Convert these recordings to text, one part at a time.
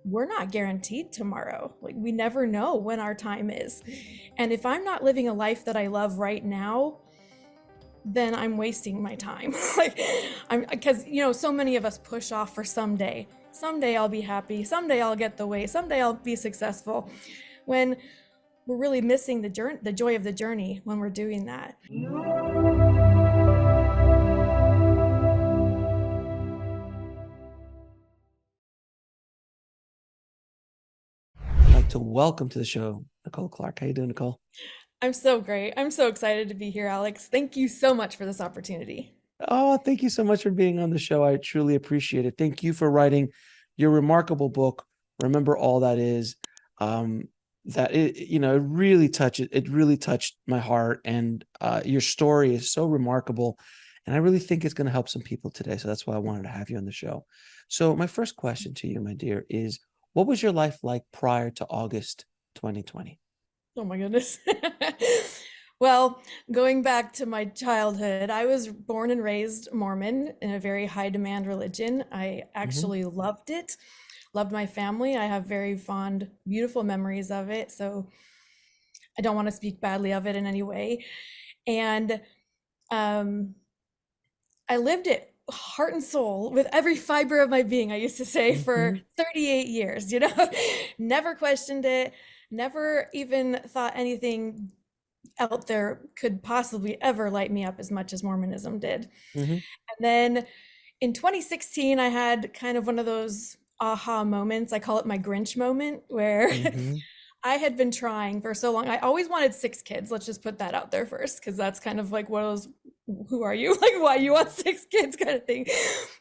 we're not guaranteed tomorrow. Like, we never know when our time is. And if I'm not living a life that I love right now, then I'm wasting my time. Like, I'm because so many of us push off for someday. Someday I'll be happy. Someday I'll get the way. Someday I'll be successful. When we're really missing the joy of the journey when we're doing that. I'd like to welcome to the show, Nichole Clark. How you doing, Nichole? I'm so great. I'm so excited to be here, Alex. Thank you so much for this opportunity. Oh, thank you so much for being on the show. I truly appreciate it. Thank you for writing your remarkable book, Remember All That Is. That it really touched my heart, and your story is so remarkable, and I really think it's going to help some people today. So that's why I wanted to have you on the show. So my first question to you, my dear, is what was your life like prior to August 2020? Oh my goodness. Well, going back to my childhood, I was born and raised Mormon in a very high demand religion. I Hmm. actually loved it, loved my family. I have very fond, beautiful memories of it. So I don't want to speak badly of it in any way. And um, I lived it heart and soul with every fiber of my being, I used to say, for Hmm. 38 years, never questioned it, never even thought anything out there could possibly ever light me up as much as Mormonism did. Hmm. And then in 2016, I had kind of one of those aha moments. I call it my Grinch moment, where Hmm. I had been trying for so long. I always wanted 6 kids. Let's just put that out there first, because that's kind of like one of those, who are you? Like, why you want 6 kids kind of thing.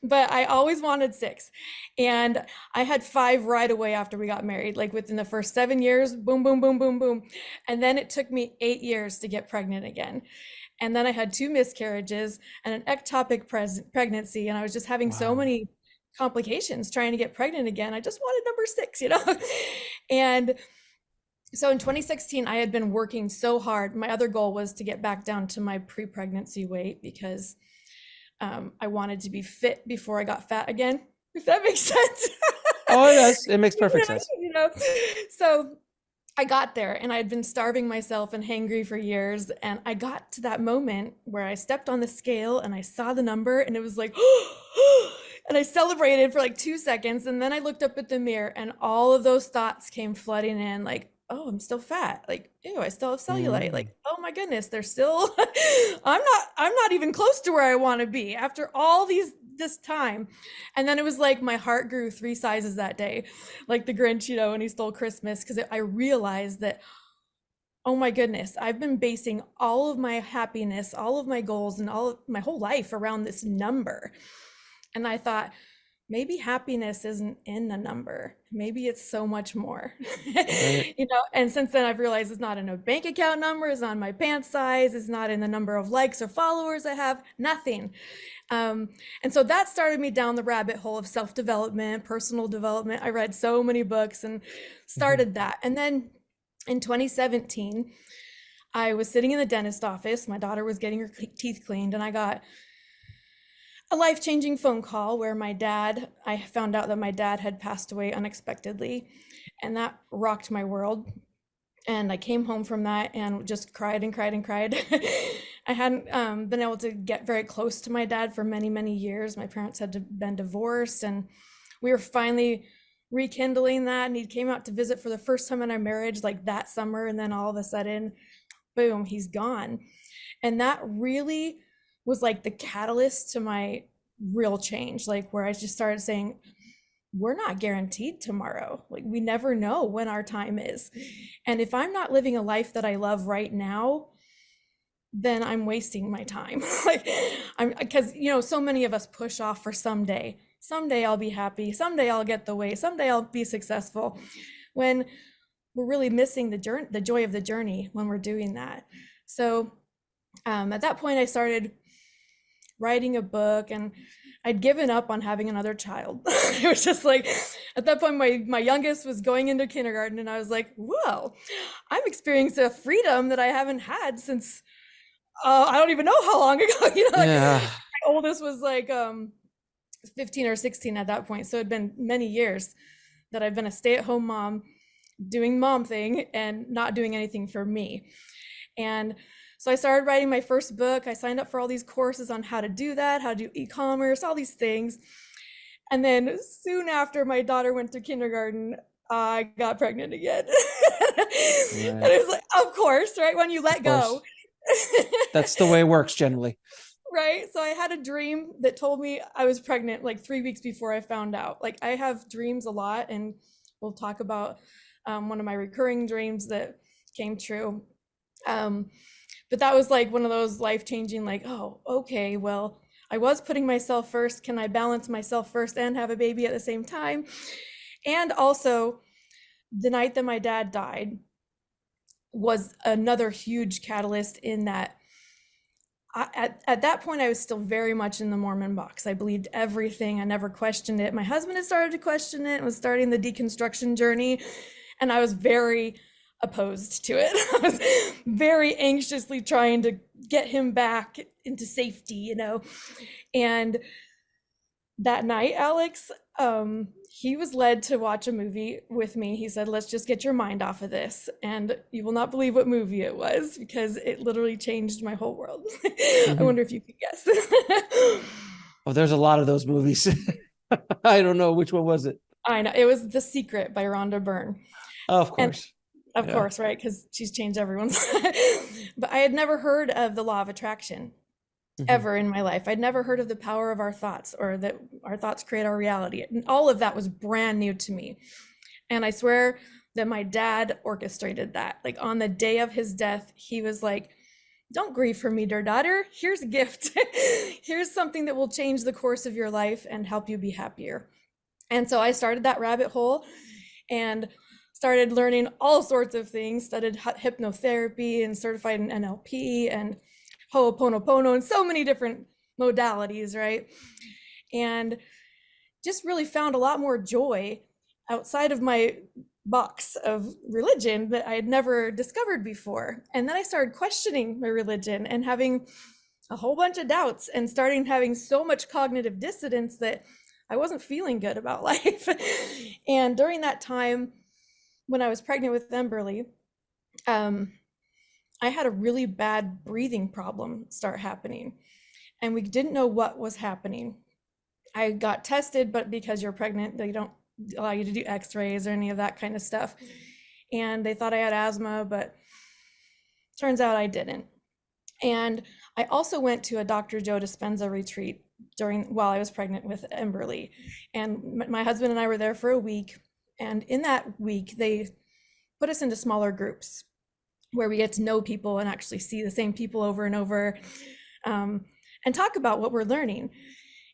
But I always wanted six. And I had five right away after we got married, like within the first 7 years, boom, boom, boom, boom, boom. And then it took me 8 years to get pregnant again. And then I had two miscarriages and an ectopic pregnancy. And I was just having so Wow. many complications trying to get pregnant again. I just wanted number six. And so in 2016, I had been working so hard. My other goal was to get back down to my pre-pregnancy weight, because I wanted to be fit before I got fat again, if that makes sense. Oh, it does. It makes you perfect know, sense. you know. So I got there, and I had been starving myself and hangry for years. And I got to that moment where I stepped on the scale and I saw the number, and it was like, and I celebrated for like 2 seconds. And then I looked up at the mirror, and all of those thoughts came flooding in, like, oh, I'm still fat. Like, ew, I still have cellulite. Mm. Like, oh my goodness, there's still, I'm not even close to where I want to be after all this time. And then it was like my heart grew 3 sizes that day, like the Grinch, when he stole Christmas, because I realized that, oh my goodness, I've been basing all of my happiness, all of my goals, and all of my whole life around this number. And I thought, maybe happiness isn't in the number. Maybe it's so much more. Right. And since then I've realized it's not in a bank account number, it's not in my pants size, it's not in the number of likes or followers I have, nothing. And so that started me down the rabbit hole of self-development, personal development. I read so many books and Mhm. started that. And then in 2017, I was sitting in the dentist office. My daughter was getting her teeth cleaned, and I got a life-changing phone call where I found out that my dad had passed away unexpectedly, and that rocked my world. And I came home from that and just cried and cried and cried. I hadn't been able to get very close to my dad for many, many years. My parents had been divorced, and we were finally rekindling that. And he came out to visit for the first time in our marriage, like that summer. And then all of a sudden, boom, he's gone. And that really was like the catalyst to my real change, like where I just started saying, we're not guaranteed tomorrow. Like, we never know when our time is. And if I'm not living a life that I love right now, then I'm wasting my time. Like, I'm because so many of us push off for someday. Someday I'll be happy. Someday I'll get the way. Someday I'll be successful. When we're really missing the joy of the journey when we're doing that. So at that point, I started writing a book, and I'd given up on having another child. It was just like, at that point, my youngest was going into kindergarten, and I was like, whoa, I'm experiencing a freedom that I haven't had since I don't even know how long ago. Like, Yeah. my oldest was like 15 or 16 at that point, so it'd been many years. that I've been a stay-at-home mom doing mom thing and not doing anything for me. And so I started writing my first book. I signed up for all these courses on how to do that, how to do e-commerce, all these things. And then soon after my daughter went to kindergarten, I got pregnant again. And it was like, of course, right? When you let go. That's the way it works generally. Right. So I had a dream that told me I was pregnant like 3 weeks before I found out. Like, I have dreams a lot, and we'll talk about one of my recurring dreams that came true. But that was like one of those life-changing, like, oh, okay, well, I was putting myself first. Can I balance myself first and have a baby at the same time? And also, the night that my dad died was another huge catalyst in that. At that point, I was still very much in the Mormon box. I believed everything. I never questioned it. My husband had started to question it and was starting the deconstruction journey, and I was very opposed to it. I was very anxiously trying to get him back into safety, you know. And that night, Alex, he was led to watch a movie with me. He said, let's just get your mind off of this. And you will not believe what movie it was, because it literally changed my whole world. I wonder if you could guess. Oh, there's a lot of those movies. I don't know. Which one was it? I know. It was The Secret by Rhonda Byrne. Oh, of course. And, of course, right? Because she's changed everyone's life. But I had never heard of the law of attraction. Ever in my life. I'd never heard of the power of our thoughts, or that our thoughts create our reality. And all of that was brand new to me. And I swear that my dad orchestrated that. Like, on the day of his death, he was like, don't grieve for me, dear daughter. Here's a gift. Here's something that will change the course of your life and help you be happier. And so I started that rabbit hole and started learning all sorts of things, studied hypnotherapy and certified in NLP and Ho'oponopono and so many different modalities, right? And just really found a lot more joy outside of my box of religion that I had never discovered before. And then I started questioning my religion and having a whole bunch of doubts and starting having so much cognitive dissonance that I wasn't feeling good about life. And during that time, when I was pregnant with Emberly, I had a really bad breathing problem start happening, and we didn't know what was happening. I got tested, but because you're pregnant, they don't allow you to do x-rays or any of that kind of stuff. And they thought I had asthma, but turns out I didn't. And I also went to a Dr. Joe Dispenza retreat while I was pregnant with Emberly. And my husband and I were there for a week. And in that week, they put us into smaller groups where we get to know people and actually see the same people over and over, and talk about what we're learning.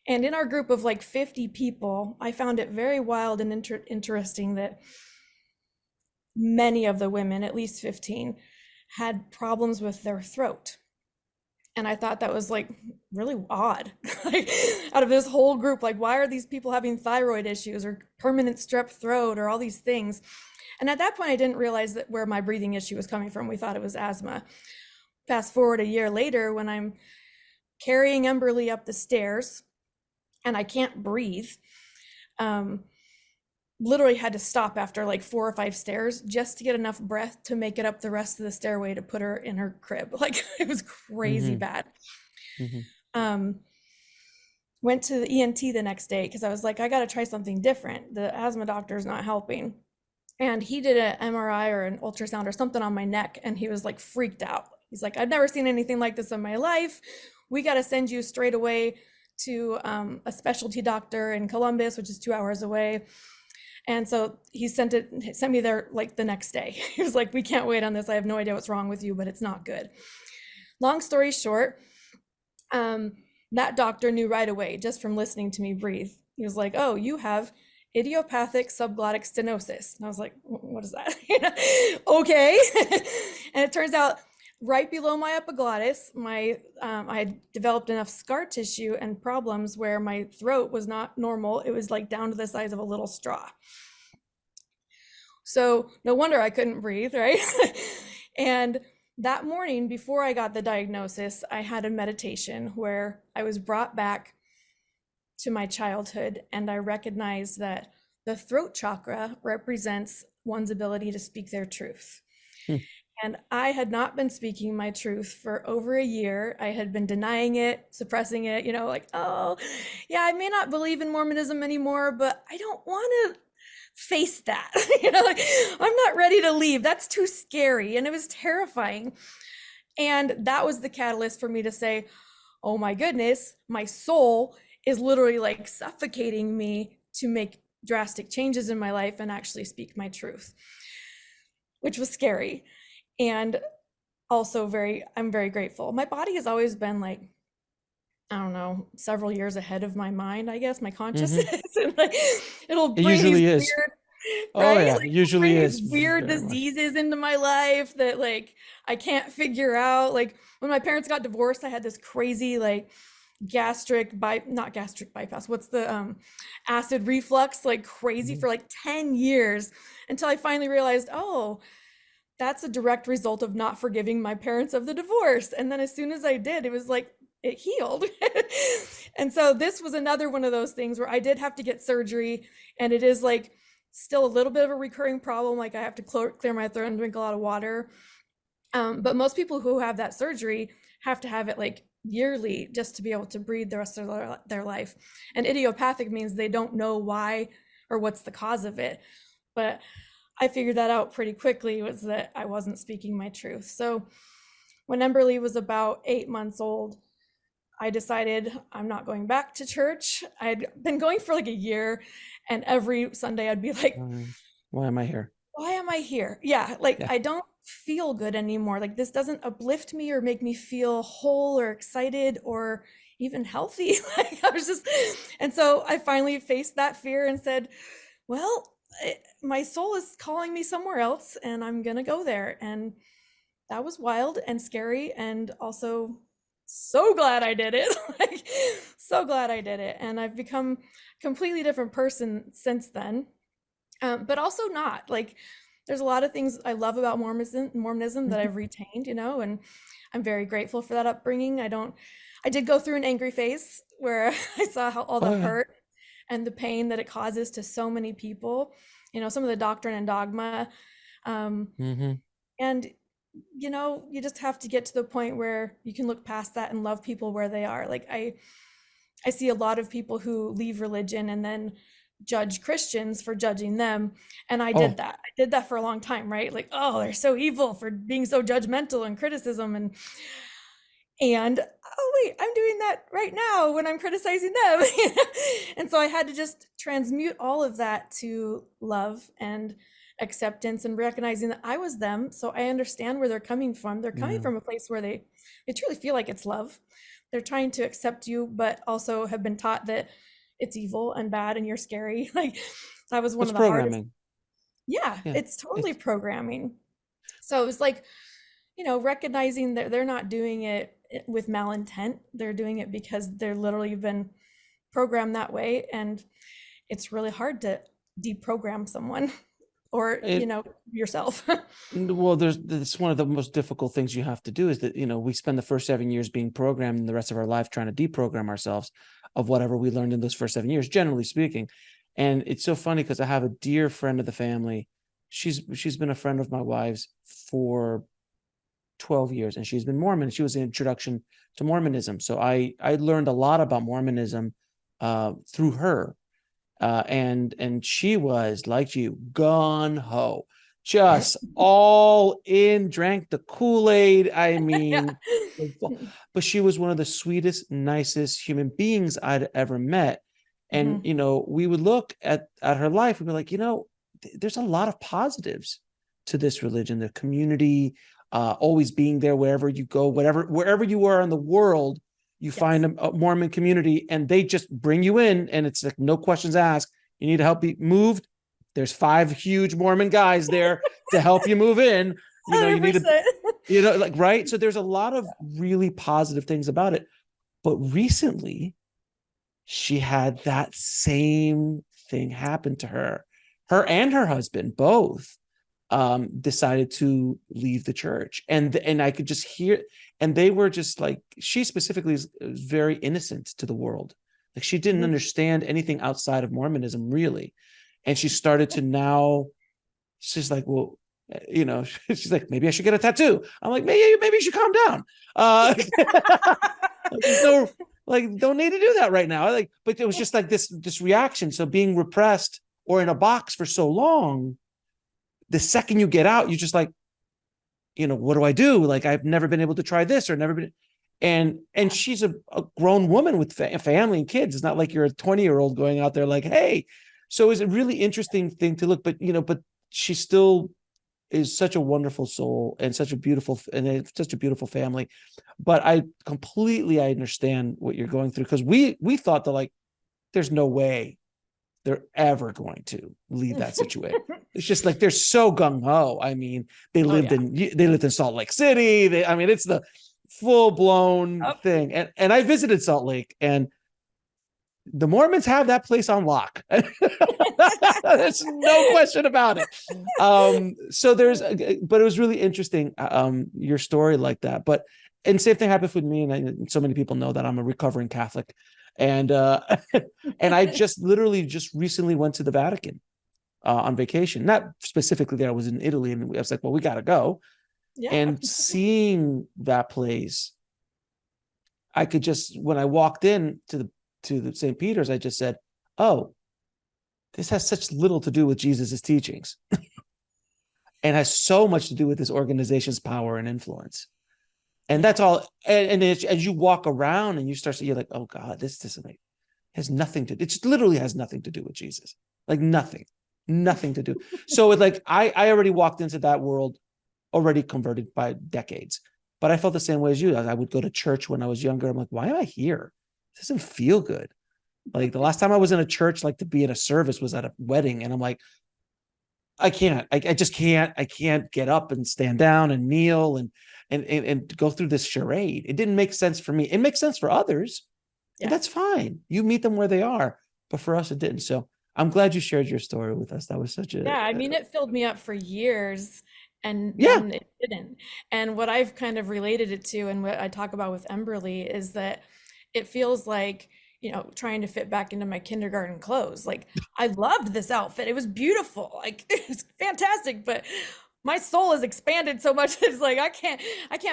And in our group of like 50 people, I found it very wild and interesting that many of the women, at least 15, had problems with their throat. And I thought that was like really odd. Like, out of this whole group, like, why are these people having thyroid issues or permanent strep throat or all these things? And at that point, I didn't realize that where my breathing issue was coming from. We thought it was asthma. Fast forward a year later, when I'm carrying Emberly up the stairs and I can't breathe, literally had to stop after like 4 or 5 stairs just to get enough breath to make it up the rest of the stairway to put her in her crib. Like, it was crazy bad. Went to the ENT the next day because I was like, I got to try something different. The asthma doctor is not helping. And he did an MRI or an ultrasound or something on my neck, and he was like freaked out. He's like, I've never seen anything like this in my life. We got to send you straight away to a specialty doctor in Columbus, which is 2 hours away. And so he sent me there like the next day. He was like, we can't wait on this. I have no idea what's wrong with you, but it's not good. Long story short, that doctor knew right away just from listening to me breathe. He was like, oh, you have idiopathic subglottic stenosis. And I was like, what is that? Okay. And it turns out right below my epiglottis, I had developed enough scar tissue and problems where my throat was not normal. It was like down to the size of a little straw. So no wonder I couldn't breathe, right? And that morning before I got the diagnosis, I had a meditation where I was brought back to my childhood, and I recognized that the throat chakra represents one's ability to speak their truth. Hmm. And I had not been speaking my truth for over a year. I had been denying it, suppressing it, like, oh, yeah, I may not believe in Mormonism anymore, but I don't want to face that. Like, I'm not ready to leave. That's too scary. And it was terrifying. And that was the catalyst for me to say, oh my goodness, my soul is literally like suffocating me to make drastic changes in my life and actually speak my truth, which was scary. And also I'm very grateful. My body has always been like, I don't know, several years ahead of my mind, I guess, my consciousness. And like, it'll It bring these usually is. weird, Oh right? yeah, Like, it'll usually bring is these weird very much. diseases into my life that like I can't figure out. Like when my parents got divorced, I had this crazy like not gastric bypass. What's the acid reflux, like crazy for like 10 years until I finally realized, oh, that's a direct result of not forgiving my parents of the divorce. And then as soon as I did, it was like it healed. And so this was another one of those things where I did have to get surgery, and it is like still a little bit of a recurring problem. Like I have to clear my throat and drink a lot of water. But most people who have that surgery have to have it like yearly just to be able to breathe the rest of their life. And idiopathic means they don't know why or what's the cause of it. But I figured that out pretty quickly, was that I wasn't speaking my truth. So when Emberly was about 8 months old, I decided I'm not going back to church. I'd been going for like a year, and every Sunday I'd be like, why am I here? Why am I here? Yeah, like Yeah. I don't feel good anymore. Like this doesn't uplift me or make me feel whole or excited or even healthy. Like I was just, and so I finally faced that fear and said, well, my soul is calling me somewhere else and I'm gonna go there. And that was wild and scary, and also so glad I did it. Like so glad I did it. And I've become a completely different person since then. But also not. Like there's a lot of things I love about Mormonism that I've retained, and I'm very grateful for that upbringing. I did go through an angry phase where I saw how all the hurt and the pain that it causes to so many people, some of the doctrine and dogma. And, you just have to get to the point where you can look past that and love people where they are. Like I see a lot of people who leave religion and then judge Christians for judging them. And I did that. I did that for a long time, right? Like, oh, they're so evil for being so judgmental and criticism. And oh wait, I'm doing that right now when I'm criticizing them. And so I had to just transmute all of that to love and acceptance and recognizing that I was them. So I understand where they're coming from. They're coming from a place where they truly feel like it's love. They're trying to accept you, but also have been taught that it's evil and bad and you're scary. Like that was one of the hardest. Yeah, it's totally programming. So it was like, recognizing that they're not doing it with malintent. They're doing it because they're literally been programmed that way. And it's really hard to deprogram someone or, yourself. Well, it's one of the most difficult things you have to do is that, we spend the first 7 years being programmed and the rest of our life trying to deprogram ourselves of whatever we learned in those first 7 years, generally speaking. And it's so funny because I have a dear friend of the family. She's been a friend of my wife's for 12 years, and she's been Mormon. She was an introduction to Mormonism. So I learned a lot about Mormonism through her. And she was like you, gun ho, just all in, drank the Kool-Aid. I mean, but she was one of the sweetest, nicest human beings I'd ever met. And, we would look at her life and be like, there's a lot of positives to this religion, the community, always being there wherever you go, wherever you are in the world, you find a Mormon community and they just bring you in, and it's like no questions asked. You need to help be moved. There's 5 huge Mormon guys there to help you move in. You need to, right. So there's a lot of really positive things about it. But recently she had that same thing happen to her. Her and her husband both decided to leave the church, and I could just hear, and they were just like, she specifically is very innocent to the world. Like she didn't understand anything outside of Mormonism really. And she started to now, she's like, well, she's like, maybe I should get a tattoo. I'm like, maybe you should calm down. So like, don't need to do that right now. Like, but it was just like this reaction. So being repressed or in a box for so long, the second you get out, you're just like, what do I do? Like, I've never been able to try this or never been. And she's a grown woman with family and kids. It's not like you're a 20-year-old going out there like, hey. So it's a really interesting thing to look, but she still is such a wonderful soul and such a beautiful family. But I understand what you're going through, because we thought that, like, there's no way they're ever going to leave that situation. It's just like, they're so gung-ho. I mean, they lived in Salt Lake City. It's the full-blown thing. And I visited Salt Lake, and the Mormons have that place on lock. There's no question about it. But it was really interesting, your story like that. And same thing happened with me. And so many people know that I'm a recovering Catholic. And I just recently went to the Vatican on vacation, not specifically there. I was in Italy, and I was like, well, we got to go. Yeah. And seeing that place, I could just, when I walked in to the St. Peter's, I just said, oh, this has such little to do with Jesus's teachings and has so much to do with this organization's power and influence. And that's all. And as you walk around and you start to, you're like, oh God, this doesn't has nothing to, it just literally has nothing to do with Jesus. Like nothing to do. So it's like, I already walked into that world already converted by decades, but I felt the same way as you. I would go to church when I was younger. I'm like, why am I here? It doesn't feel good. Like the last time I was in a church, like to be in a service, was at a wedding. And I'm like, I just can't get up and stand down and kneel and go through this charade. It didn't make sense for me. It makes sense for others. Yeah. And that's fine. You meet them where they are. But for us, it didn't. So I'm glad you shared your story with us. That was such a... Yeah, it filled me up for years, and then it didn't. And what I've kind of related it to, and what I talk about with Emberly, is that it feels like, trying to fit back into my kindergarten clothes. Like, I loved this outfit. It was beautiful. Like, it was fantastic, but my soul has expanded so much. It's like, I can't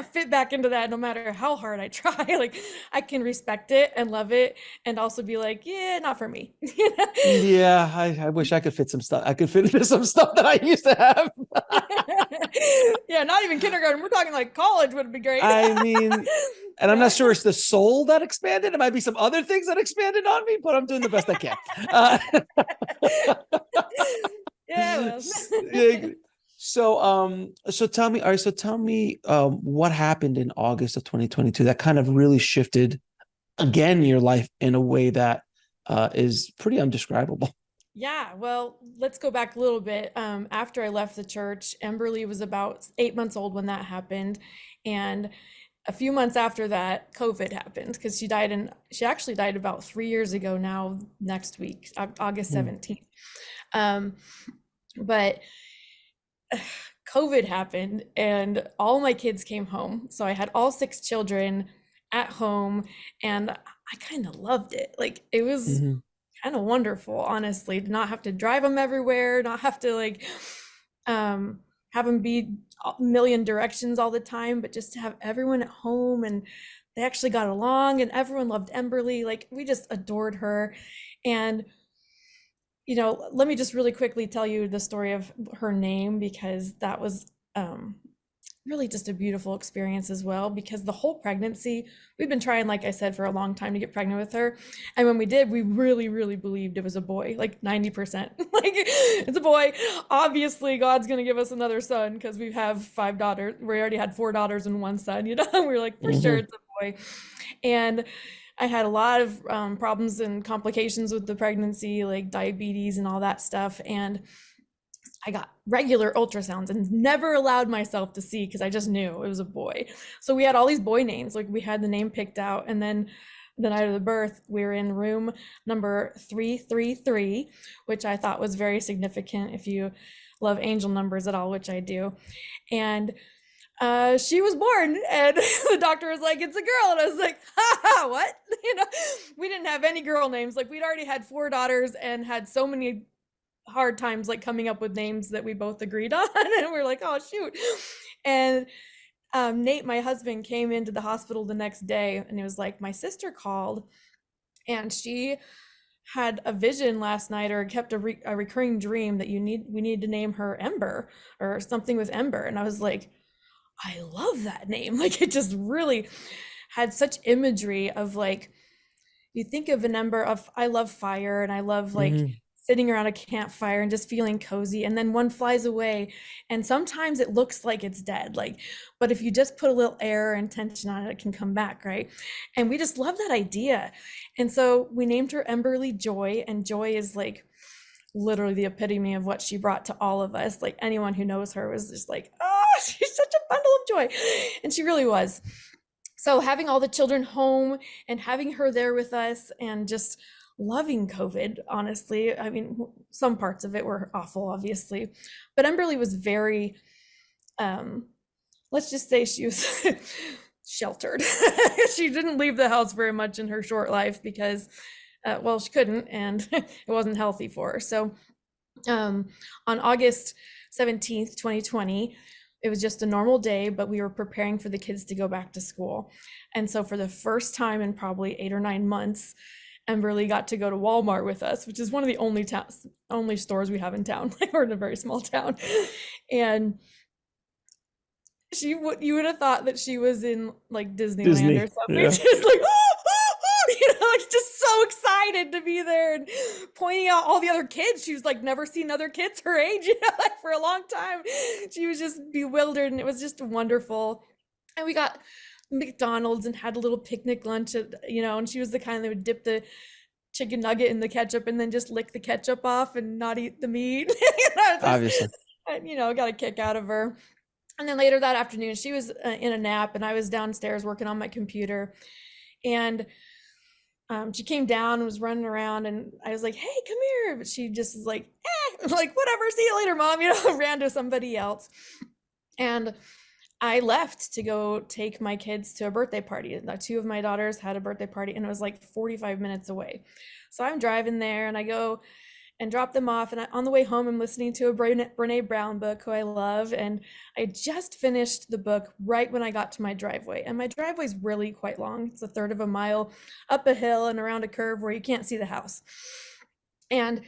fit back into that no matter how hard I try. Like, I can respect it and love it, and also be like, yeah, not for me. Yeah. I wish I could fit some stuff. I could fit into some stuff that I used to have. Yeah. Not even kindergarten. We're talking like college would be great. And I'm not sure it's the soul that expanded. It might be some other things that expanded on me, but I'm doing the best I can. Yeah. Well. So tell me, what happened in August of 2022 that kind of really shifted again your life in a way that is pretty undescribable. Yeah, well, let's go back a little bit. After I left the church, Emberly was about 8 months old when that happened, and a few months after that, COVID happened, because she actually died about 3 years ago now, next week, August 17th. But COVID happened, and all my kids came home. So I had all 6 children at home, and I kind of loved it. Like, it was kind of wonderful, honestly, to not have to drive them everywhere, not have to have them be a million directions all the time, but just to have everyone at home, and they actually got along, and everyone loved Emberly. Like, we just adored her. And let me just really quickly tell you the story of her name, because that was really just a beautiful experience as well. Because the whole pregnancy, we've been trying, like I said, for a long time to get pregnant with her. And when we did, we really, really believed it was a boy, like 90%. Like, it's a boy. Obviously, God's going to give us another son, because we have 5 daughters. We already had 4 daughters and 1 son, we were like, for sure it's a boy. And I had a lot of problems and complications with the pregnancy, like diabetes and all that stuff. And I got regular ultrasounds and never allowed myself to see, because I just knew it was a boy. So we had all these boy names. Like, we had the name picked out. And then the night of the birth, we were in room number 333, which I thought was very significant if you love angel numbers at all, which I do. And she was born, and the doctor was like, it's a girl. And I was like, ha, what? We didn't have any girl names. Like, we'd already had 4 daughters and had so many hard times like coming up with names that we both agreed on. And we're like, oh shoot. And Nate, my husband, came into the hospital the next day, and it was like, my sister called and she had a vision last night, or kept a recurring dream that we need to name her Ember, or something with Ember. And I was like, I love that name. Like, it just really had such imagery of, like, you think of an ember of, I love fire, and I love like sitting around a campfire and just feeling cozy, and then one flies away, and sometimes it looks like it's dead, like, but if you just put a little air and tension on it, it can come back, right? And we just love that idea. And so we named her Emberly Joy, and joy is like literally the epitome of what she brought to all of us. Like, anyone who knows her was just like, oh, she's such a bundle of joy. And she really was. So having all the children home and having her there with us, and just loving COVID, honestly. I mean, some parts of it were awful, obviously, but Emberly was very, let's just say she was sheltered. She didn't leave the house very much in her short life because, well, she couldn't, and it wasn't healthy for her. So on August 17th, 2020, it was just a normal day, but we were preparing for the kids to go back to school. And so for the first time in probably 8 or 9 months, Emberly got to go to Walmart with us, which is one of the only stores we have in town. Like, we're in a very small town. And you would have thought that she was in like Disneyland or something. Yeah. Just like, like, just so excited to be there, and pointing out all the other kids. She was like, never seen other kids her age, like, for a long time. She was just bewildered, and it was just wonderful. And we got McDonald's and had a little picnic lunch, and she was the kind that would dip the chicken nugget in the ketchup and then just lick the ketchup off and not eat the meat. Obviously. And, got a kick out of her. And then later that afternoon, she was in a nap, and I was downstairs working on my computer, and she came down and was running around, and I was like, hey, come here. But she just is like, like, whatever, see you later, mom, ran to somebody else. And I left to go take my kids to a birthday party. 2 of my daughters had a birthday party, and it was like 45 minutes away. So I'm driving there, and I go and drop them off. And on the way home, I'm listening to a Brene Brown book, who I love. And I just finished the book right when I got to my driveway. And my driveway is really quite long. It's a third of a mile up a hill and around a curve where you can't see the house. And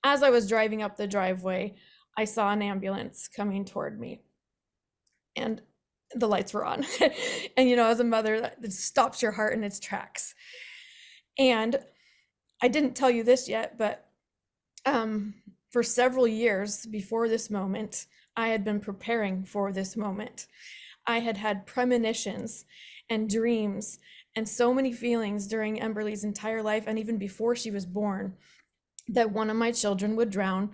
as I was driving up the driveway, I saw an ambulance coming toward me, and the lights were on. And, as a mother, that stops your heart in its tracks. And I didn't tell you this yet, but for several years before this moment, I had been preparing for this moment. I had had premonitions and dreams and so many feelings during Emberly's entire life, and even before she was born, that one of my children would drown,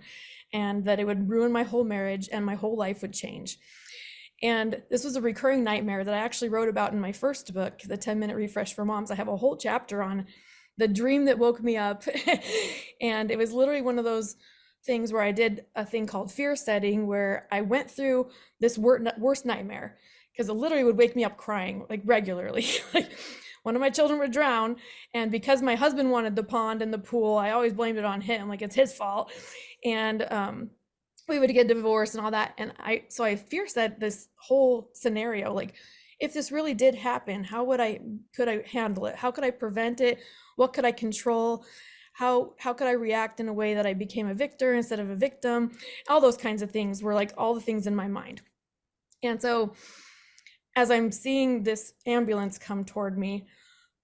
and that it would ruin my whole marriage and my whole life would change. And this was a recurring nightmare that I actually wrote about in my first book, The 10-Minute Refresh for Moms. I have a whole chapter on the dream that woke me up. And it was literally one of those things where I did a thing called fear setting, where I went through this worst nightmare, because it literally would wake me up crying, like, regularly. Like, one of my children would drown, and because my husband wanted the pond and the pool, I always blamed it on him, like it's his fault. And we would get divorced and all that. And so I fear set this whole scenario, like, if this really did happen, how could I handle it? How could I prevent it? What could I control? How could I react in a way that I became a victor instead of a victim? All those kinds of things were like all the things in my mind. And so as I'm seeing this ambulance come toward me,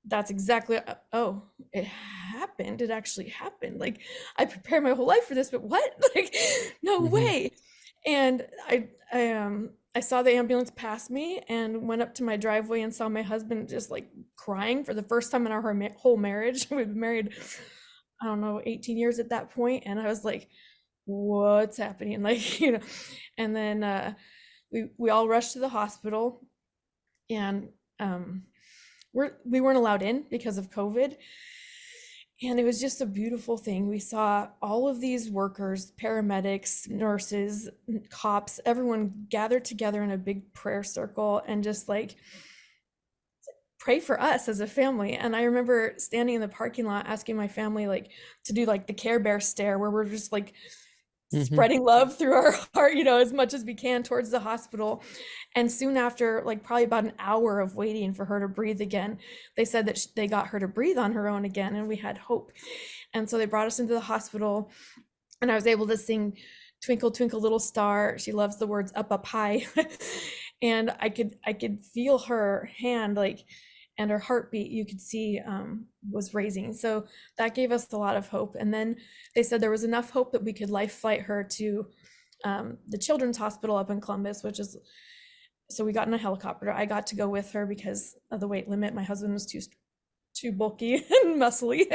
that's exactly, oh, it happened. It actually happened. Like, I prepared my whole life for this, but what? Like, no way. And I saw the ambulance pass me, and went up to my driveway and saw my husband just like crying for the first time in our whole marriage. We've been married, I don't know, 18 years at that point. And I was like, what's happening? Like, and then we all rushed to the hospital, and we weren't allowed in because of COVID. And it was just a beautiful thing. We saw all of these workers, paramedics, nurses, cops, everyone gathered together in a big prayer circle and just like pray for us as a family. And I remember standing in the parking lot asking my family like to do like the Care Bear stare, where we're just like Mhm. spreading love through our heart, as much as we can towards the hospital. And soon after, like probably about an hour of waiting for her to breathe again, they said that they got her to breathe on her own again, and we had hope. And so they brought us into the hospital, and I was able to sing Twinkle Twinkle Little Star. She loves the words up high. And I could feel her hand, like, and her heartbeat, you could see, was raising. So that gave us a lot of hope. And then they said there was enough hope that we could life flight her to the children's hospital up in Columbus, so we got in a helicopter. I got to go with her because of the weight limit. My husband was too bulky and muscly.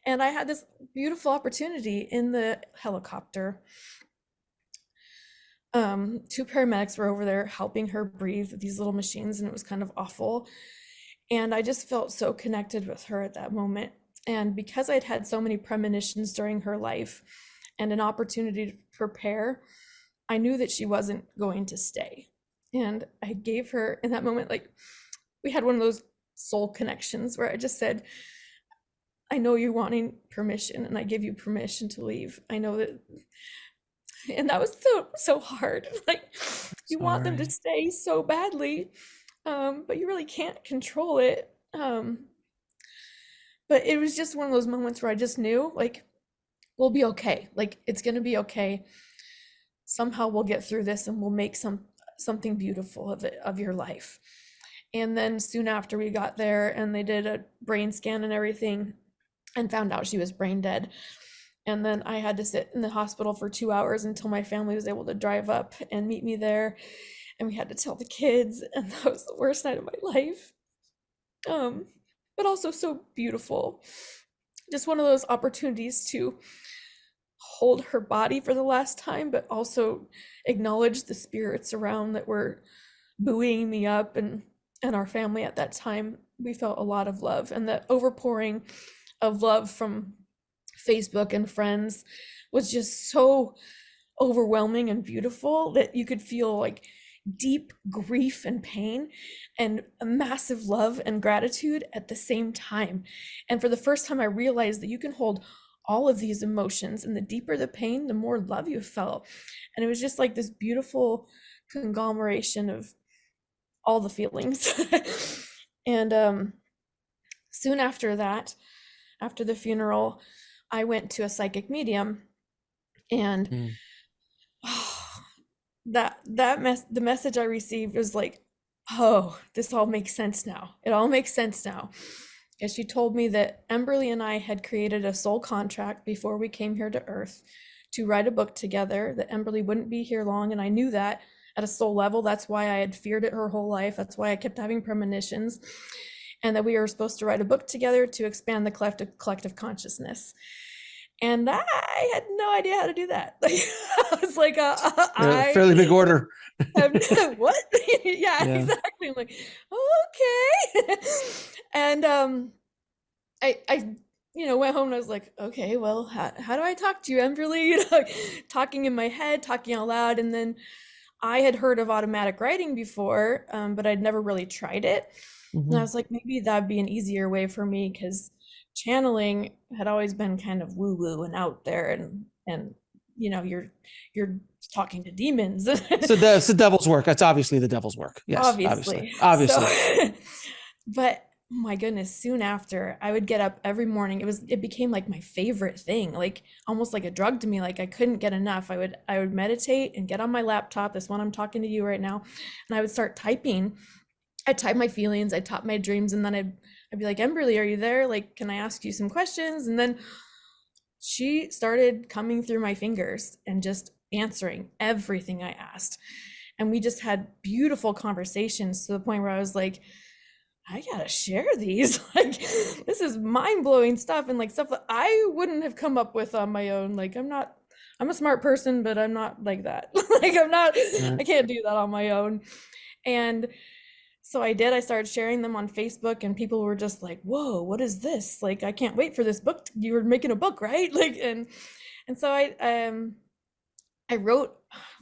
And I had this beautiful opportunity in the helicopter. Two paramedics were over there helping her breathe with these little machines, and it was kind of awful. And I just felt so connected with her at that moment. And because I'd had so many premonitions during her life and an opportunity to prepare, I knew that she wasn't going to stay. And I gave her, in that moment, like, we had one of those soul connections where I just said, I know you're wanting permission, and I give you permission to leave. I know that. And that was so hard. Like, you want them to Sorry. stay so badly, but you really can't control it. But it was just one of those moments where I just knew, like, we'll be okay. Like, it's gonna be okay. Somehow we'll get through this, and we'll make something beautiful of your life. And then soon after we got there, and they did a brain scan and everything, and found out she was brain dead. And then I had to sit in the hospital for 2 hours until my family was able to drive up and meet me there. And we had to tell the kids, and that was the worst night of my life. But also so beautiful. Just one of those opportunities to hold her body for the last time, but also acknowledge the spirits around that were buoying me up, and our family at that time. We felt a lot of love, and the overpouring of love from Facebook and friends was just so overwhelming and beautiful that you could feel like deep grief and pain and a massive love and gratitude at the same time. And for the first time, I realized that you can hold all of these emotions, and the deeper the pain, the more love you felt. And it was just like this beautiful conglomeration of all the feelings. And soon after that, after the funeral, I went to a psychic medium, and Mm. the message I received was like, oh, this all makes sense now. It all makes sense now. And she told me that Emberly and I had created a soul contract before we came here to Earth to write a book together, that Emberly wouldn't be here long, and I knew that at a soul level. That's why I had feared it her whole life. That's why I kept having premonitions. And that we were supposed to write a book together to expand the collective consciousness. And I had no idea how to do that. Like, I was like, Fairly big order. What? Yeah, exactly. I'm like, okay. And I went home, and I was like, okay, well, how do I talk to you, Emberly? Talking in my head, talking out loud. And then I had heard of automatic writing before, but I'd never really tried it. And I was like, maybe that'd be an easier way for me, because channeling had always been kind of woo-woo and out there, and you're talking to demons. So that's the devil's work. That's obviously the devil's work. Yes, obviously. So, but oh my goodness, soon after, I would get up every morning. It became like my favorite thing, like almost like a drug to me. Like, I couldn't get enough. I would meditate and get on my laptop, this one I'm talking to you right now, and I would start typing. I'd type my feelings, I'd type my dreams, and then I'd be like, Emberly, are you there? Like, can I ask you some questions? And then she started coming through my fingers and just answering everything I asked. And we just had beautiful conversations, to the point where I was like, I gotta share these. Like, this is mind-blowing stuff, and like stuff that I wouldn't have come up with on my own. Like, I'm a smart person, but I'm not like that. Like, I can't do that on my own. And so I started sharing them on Facebook, and people were just like, whoa, what is this? Like, I can't wait for this book. You were making a book, right? Like, and so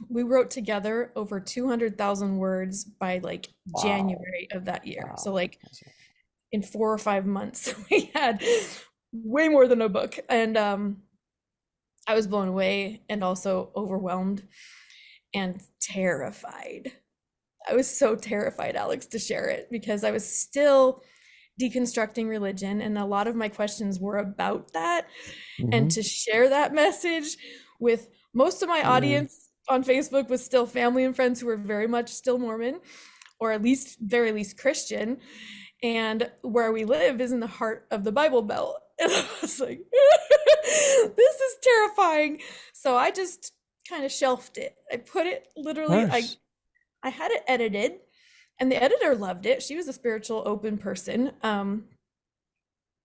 we wrote together over 200,000 words by like January of that year. Wow. So like in 4 or 5 months, we had way more than a book. And I was blown away and also overwhelmed and terrified. I was so terrified, Alex, to share it because I was still deconstructing religion, and a lot of my questions were about that. And Hmm. to share that message with most of my Yeah. audience on Facebook was still family and friends who were very much still Mormon, or at least very least Christian. And where we live is in the heart of the Bible Belt. And I was like, this is terrifying. So I just kind of shelved it. I put it Of literally, course. I had it edited, and the editor loved it. She was a spiritual open person.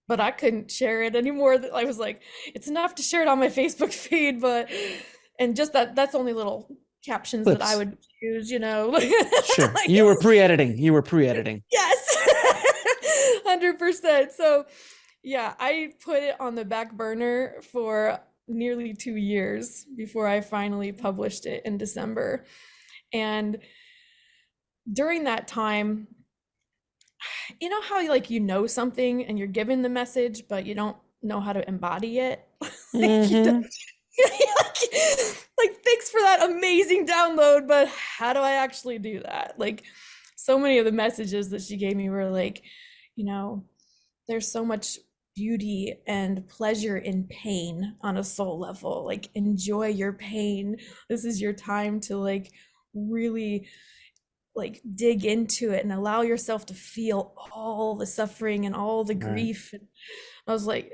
But I couldn't share it anymore. I was like, it's enough to share it on my Facebook feed, but and just that's only little captions that I Clips. would use, you know. Sure. Like, You were pre-editing. You were pre-editing. yes. 100%. So yeah, I put it on the back burner for nearly 2 years before I finally published it in December. And during that time, you know how like you know something and you're given the message, but you don't know how to embody it? Like, you don't, Hmm. like, thanks for that amazing download, but how do I actually do that? Like, so many of the messages that she gave me were like, you know, there's so much beauty and pleasure in pain on a soul level. Like, enjoy your pain. This is your time to like really like dig into it and allow yourself to feel all the suffering and all the Right. grief. And I was like,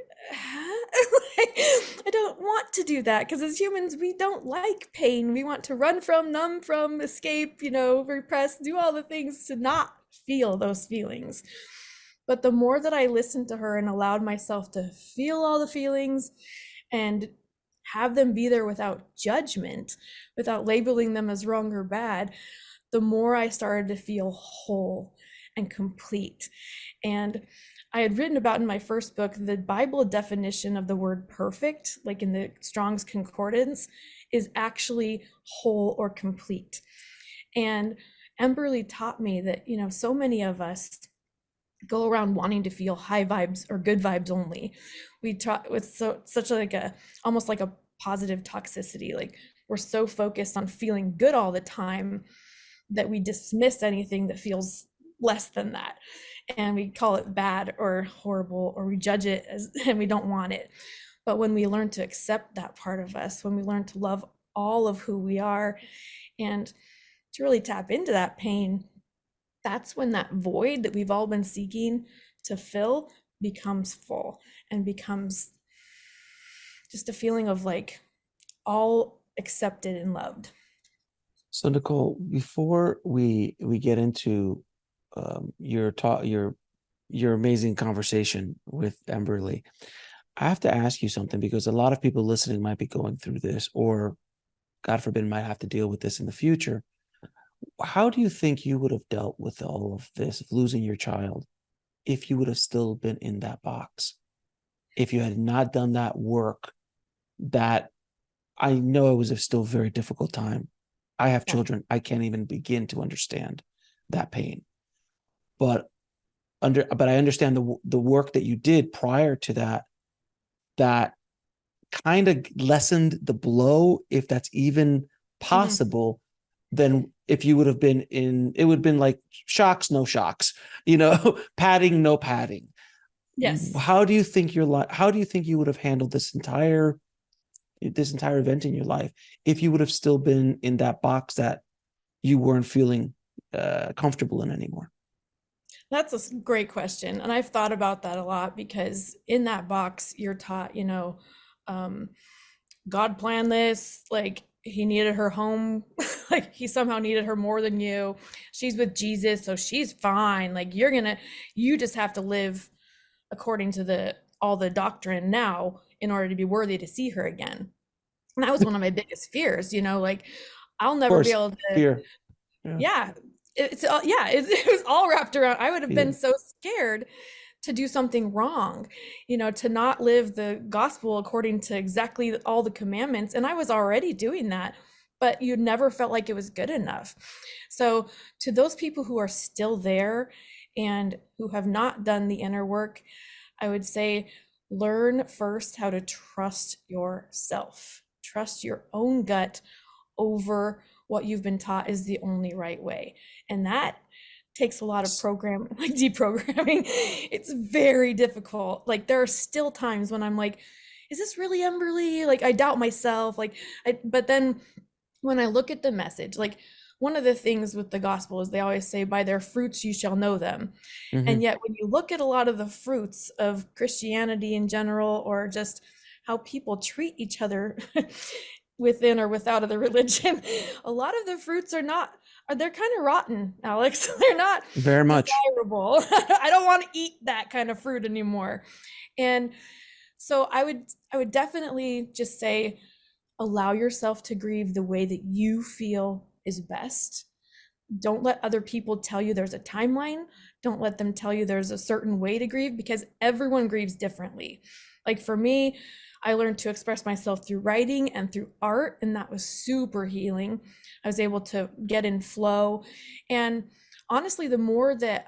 I don't want to do that because as humans, we don't like pain. We want to run from, numb from, escape, you know, repress, do all the things to not feel those feelings. But the more that I listened to her and allowed myself to feel all the feelings and have them be there without judgment, without labeling them as wrong or bad, the more I started to feel whole and complete. And I had written about in my first book the Bible definition of the word perfect, like in the Strong's Concordance, is actually whole or complete. And Emberly taught me that, you know, so many of us go around wanting to feel high vibes or good vibes only. We try with such like a almost like a positive toxicity. Like we're so focused on feeling good all the time that we dismiss anything that feels less than that, and we call it bad or horrible, or we judge it as and we don't want it. But when we learn to accept that part of us, when we learn to love all of who we are and to really tap into that pain, that's when that void that we've all been seeking to fill becomes full and becomes just a feeling of like all accepted and loved. So Nichole, before we get into your talk, your amazing conversation with Emberly, I have to ask you something because a lot of people listening might be going through this, or God forbid, might have to deal with this in the future. How do you think you would have dealt with all of this, of losing your child, if you would have still been in that box? If you had not done that work, that I know it was a still very difficult time. I have Yeah. children. I can't even begin to understand that pain. But but I understand the work that you did prior to that, that kind of lessened the blow, if that's even Mm-hmm. possible, than if you would have been in, it would have been like shocks, no shocks, you know, padding, no padding. Yes. How do you think your life, how do you think you would have handled this entire event in your life if you would have still been in that box that you weren't feeling comfortable in anymore? That's a great question. And I've thought about that a lot because in that box, you're taught, you know, um, God planned this, like he needed her home, like he somehow needed her more than you. She's with Jesus, so she's fine. Like you just have to live according to the all the doctrine now in order to be worthy to see her again. And that was one of my biggest fears, you know, like I'll Of never be course, able to, fear. Yeah, yeah, it's yeah, it was all wrapped around. I would have been fear. so scared to do something wrong, you know, to not live the gospel according to exactly all the commandments. And I was already doing that, but you never felt like it was good enough. So, to those people who are still there and who have not done the inner work, I would say learn first how to trust yourself. trust your own gut over what you've been taught is the only right way. And that takes a lot of like deprogramming. It's very difficult. Like there are still times when I'm like, is this really Emberly? Like I doubt myself. But then when I look at the message, like one of the things with the gospel is they always say, by their fruits you shall know them. Mm-hmm. And yet when you look at a lot of the fruits of Christianity in general, or just how people treat each other within or without of the religion, a lot of the fruits they're kind of rotten, Alex. They're not very much desirable. I don't want to eat that kind of fruit anymore. And so I would definitely just say, allow yourself to grieve the way that you feel is best. Don't let other people tell you there's a timeline. Don't let them tell you there's a certain way to grieve, because everyone grieves differently. Like for me, I learned to express myself through writing and through art, and that was super healing. I was able to get in flow. And honestly, the more that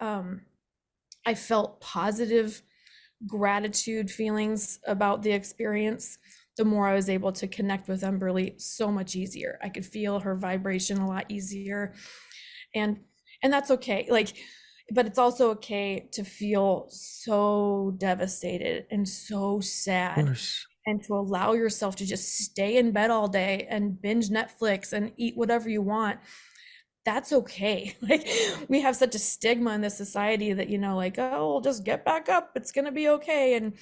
I felt positive gratitude feelings about the experience, the more I was able to connect with Emberly so much easier. I could feel her vibration a lot easier. And that's okay. But it's also okay to feel so devastated and so sad, and to allow yourself to just stay in bed all day and binge Netflix and eat whatever you want. That's okay. Like we have such a stigma in this society that, like, oh, we'll just get back up. It's going to be okay. And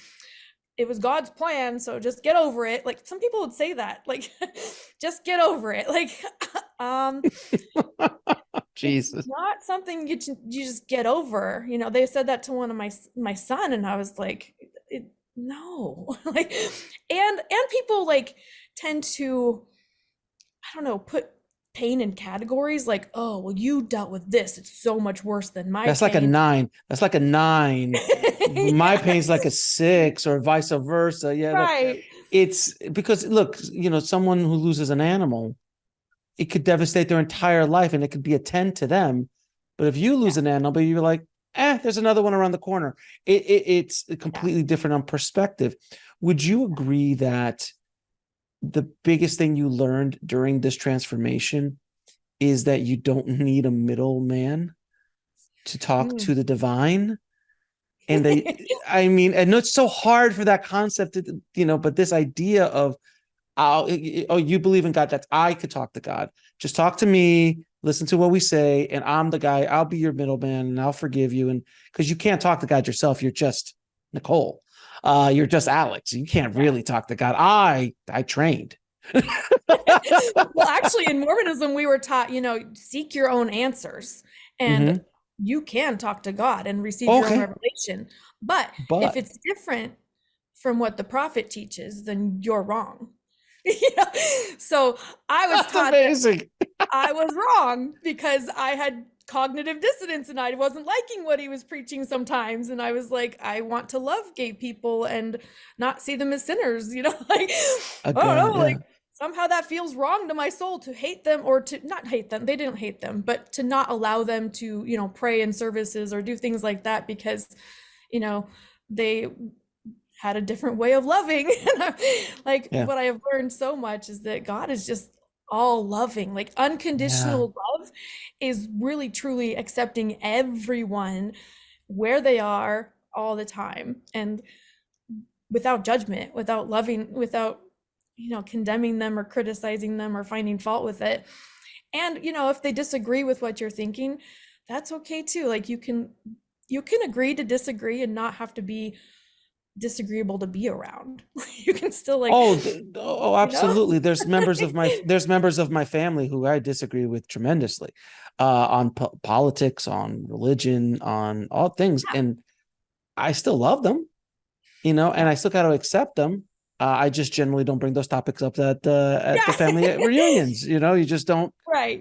it was God's plan, so just get over it. Like some people would say that, like, just get over it. Like, Jesus, it's not something you just get over. They said that to one of my son, and I was like, no. Like, and people like tend to, I don't know, put pain in categories like, oh, well, you dealt with this, it's so much worse than my that's pain. like a 9. That's like a 9. My pain's like a 6, or vice versa. Yeah, right. It's because look, someone who loses an animal, it could devastate their entire life, and it could be a 10 to them. But if you lose an animal, you're like, there's another one around the corner. It's completely different on perspective. Would you agree that the biggest thing you learned during this transformation is that you don't need a middleman to talk to the divine? And I know it's so hard for that concept, but this idea of, you believe in God, that I could talk to God. Just talk to me, listen to what we say, and I'm the guy, I'll be your middleman, and I'll forgive you. And because you can't talk to God yourself, you're just Nichole. You're just Alex. You can't really talk to God. I trained. Well, actually, in Mormonism, we were taught, seek your own answers, and you can talk to God and receive your own revelation. But if it's different from what the prophet teaches, then you're wrong. So I was taught that I was wrong because I had cognitive dissonance and I wasn't liking what he was preaching sometimes. And I was like, I want to love gay people and not see them as sinners, like, I don't know, like somehow that feels wrong to my soul to hate them, or to not hate them. They didn't hate them, but to not allow them to, pray in services or do things like that because, they had a different way of loving. What I have learned so much is that God is just all loving. Like unconditional love is really truly accepting everyone where they are all the time, and without judgment, without loving, without condemning them or criticizing them or finding fault with it. And if they disagree with what you're thinking, that's okay too. Like you can agree to disagree and not have to be disagreeable to be around. You can still like absolutely. There's members of my family who I disagree with tremendously on politics, on religion, on all things, and I still love them, and I still got to accept them. I just generally don't bring those topics up at the family reunions. You just don't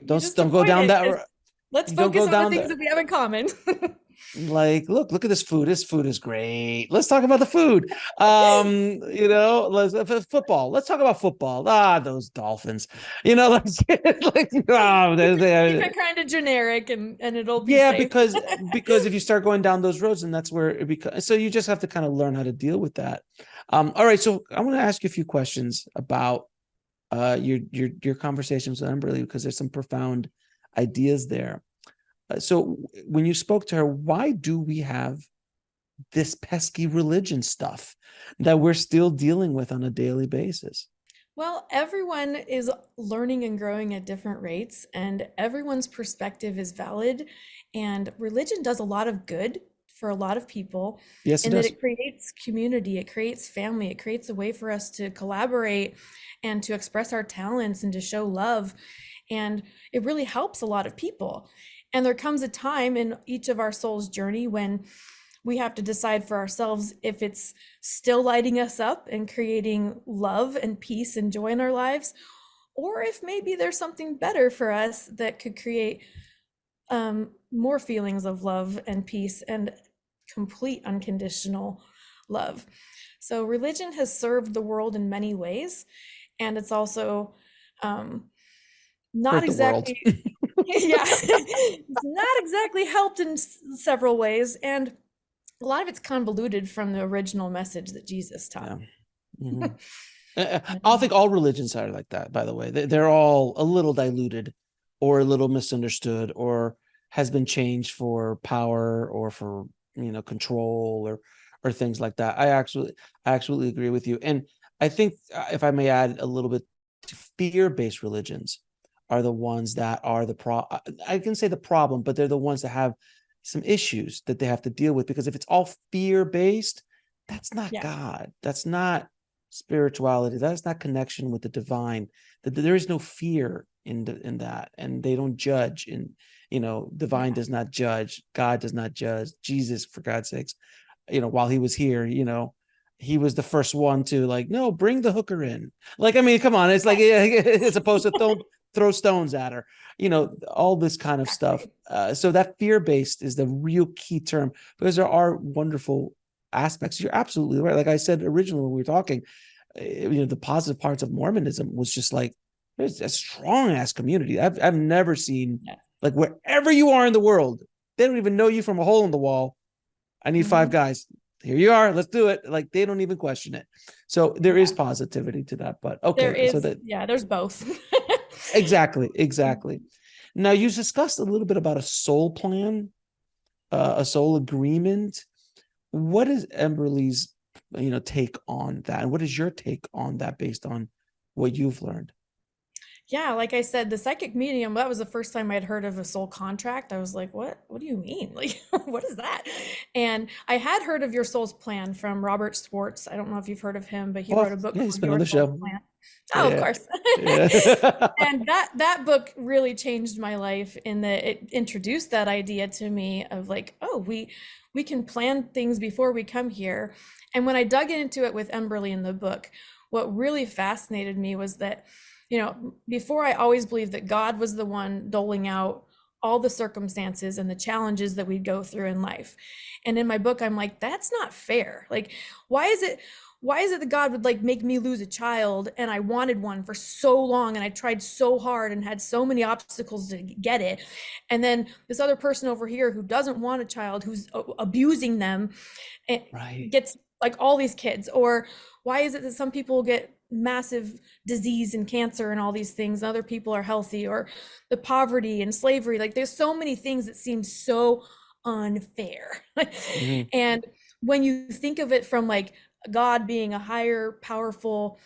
don't go down that. Let's focus on the things that we have in common. Like, look at this food. This food is great. Let's talk about the food. Let's football. Let's talk about football. Those Dolphins. Keep it kind of generic, and it'll be safe. because if you start going down those roads, and that's where it becomes. So you just have to kind of learn how to deal with that. All right. So I want to ask you a few questions about your conversations with Emberly, because there's some profound ideas there. So when you spoke to her, why do we have this pesky religion stuff that we're still dealing with on a daily basis? Well, everyone is learning and growing at different rates, and everyone's perspective is valid. And religion does a lot of good for a lot of people Yes, it in that does. it creates community, it creates family, it creates a way for us to collaborate and to express our talents and to show love. And it really helps a lot of people. And there comes a time in each of our soul's journey when we have to decide for ourselves if it's still lighting us up and creating love and peace and joy in our lives, or if maybe there's something better for us that could create more feelings of love and peace and complete unconditional love. So religion has served the world in many ways, and it's also not Hurt the world. exactly yeah, it's not exactly helped in several ways, and a lot of it's convoluted from the original message that Jesus taught. Yeah. Mm-hmm. I think all religions are like that, by the way. They're all a little diluted or a little misunderstood or has been changed for power or for, control or things like that. I absolutely agree with you. And I think if I may add a little bit, fear-based religions are the ones that are I can say the problem, but they're the ones that have some issues that they have to deal with, because if it's all fear-based, that's not Yeah. God. That's not spirituality. That's not connection with the divine. There is no fear in that, and they don't judge. And divine Yeah. does not judge. God does not judge. Jesus, for God's sakes, while he was here, he was the first one to, like, no, bring the hooker in. Like, I mean, come on, it's like, as opposed to throw stones at her. All this kind of stuff. So that fear-based is the real key term, because there are wonderful aspects. You're absolutely right. Like I said originally when we were talking, the positive parts of Mormonism was just like, there's a strong ass community. I've never seen, Yeah. like, wherever you are in the world, they don't even know you from a hole in the wall. I need 5 guys. Here you are. Let's do it. Like, they don't even question it. So there is Yeah. positivity to that. But There okay, so is, that yeah, there's both. exactly. Now you discussed a little bit about a soul plan, a soul agreement. What is Emberly's, take on that? And what is your take on that based on what you've learned? Yeah, like I said, the psychic medium, that was the first time I'd heard of a soul contract. I was like, what do you mean? Like, what is that? And I had heard of Your Soul's Plan from Robert Schwartz. I don't know if you've heard of him, but he Well, wrote a book yeah, he's called been on Your the Soul's show. Plan. Oh, of Yeah. course. Yeah. And that book really changed my life in that it introduced that idea to me of like, oh, we can plan things before we come here. And when I dug into it with Emberly in the book, what really fascinated me was that, before I always believed that God was the one doling out all the circumstances and the challenges that we'd go through in life. And in my book, I'm like, that's not fair. Like, why is it that God would like make me lose a child, and I wanted one for so long and I tried so hard and had so many obstacles to get it, and then this other person over here who doesn't want a child, who's abusing them, Right. gets like all these kids? Or why is it that some people get massive disease and cancer and all these things, and other people are healthy? Or the poverty and slavery, like there's so many things that seem so unfair. Mm-hmm. And when you think of it from like God being a higher, powerful,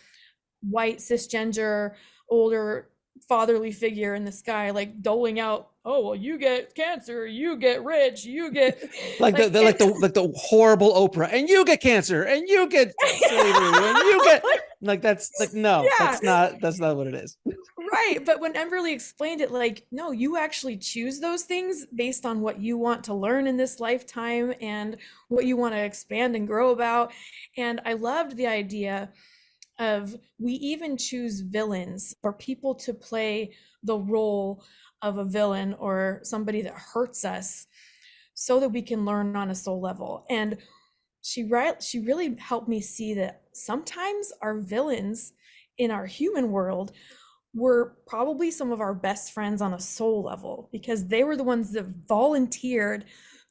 white, cisgender, older, fatherly figure in the sky, like doling out, oh, well, you get cancer, you get rich, you get Like like the horrible Oprah, and you get cancer, and you get slavery, and you get, like, that's like, no, yeah, that's not what it is. right. But when Emberly explained it, like, no, you actually choose those things based on what you want to learn in this lifetime and what you want to expand and grow about. And I loved the idea of, we even choose villains or people to play the role of a villain or somebody that hurts us so that we can learn on a soul level. And she really helped me see that sometimes our villains in our human world were probably some of our best friends on a soul level, because they were the ones that volunteered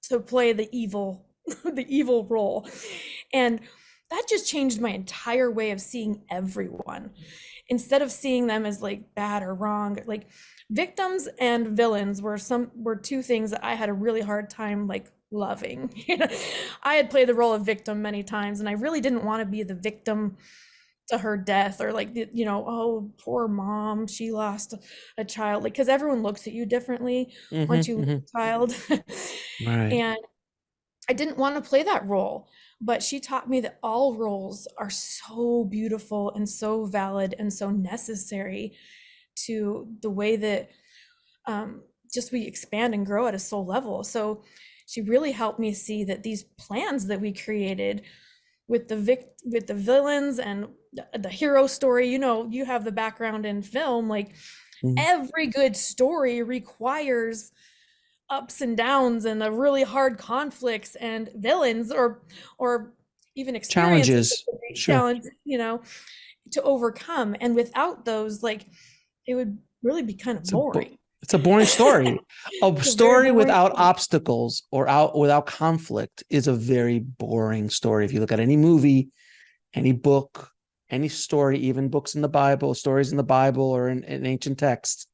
to play the evil the evil role. And that just changed my entire way of seeing everyone. instead of seeing them as like bad or wrong, like victims and villains were two things that I had a really hard time like loving. I had played the role of victim many times, and I really didn't want to be the victim to her death, or like, oh, poor mom, she lost a child, like, because everyone looks at you differently once you lose a child. Right. And I didn't want to play that role, but she taught me that all roles are so beautiful and so valid and so necessary to the way that just we expand and grow at a soul level. So she really helped me see that these plans that we created with the villains and the hero story, you have the background in film, like every good story requires ups and downs and a really hard conflicts and villains or even experiences, challenges, challenge, to overcome. And without those, like, it would really be kind of boring. It's a boring story. A story without obstacles or without conflict is a very boring story. If you look at any movie, any book, any story, even books in the Bible, stories in the Bible or in ancient texts,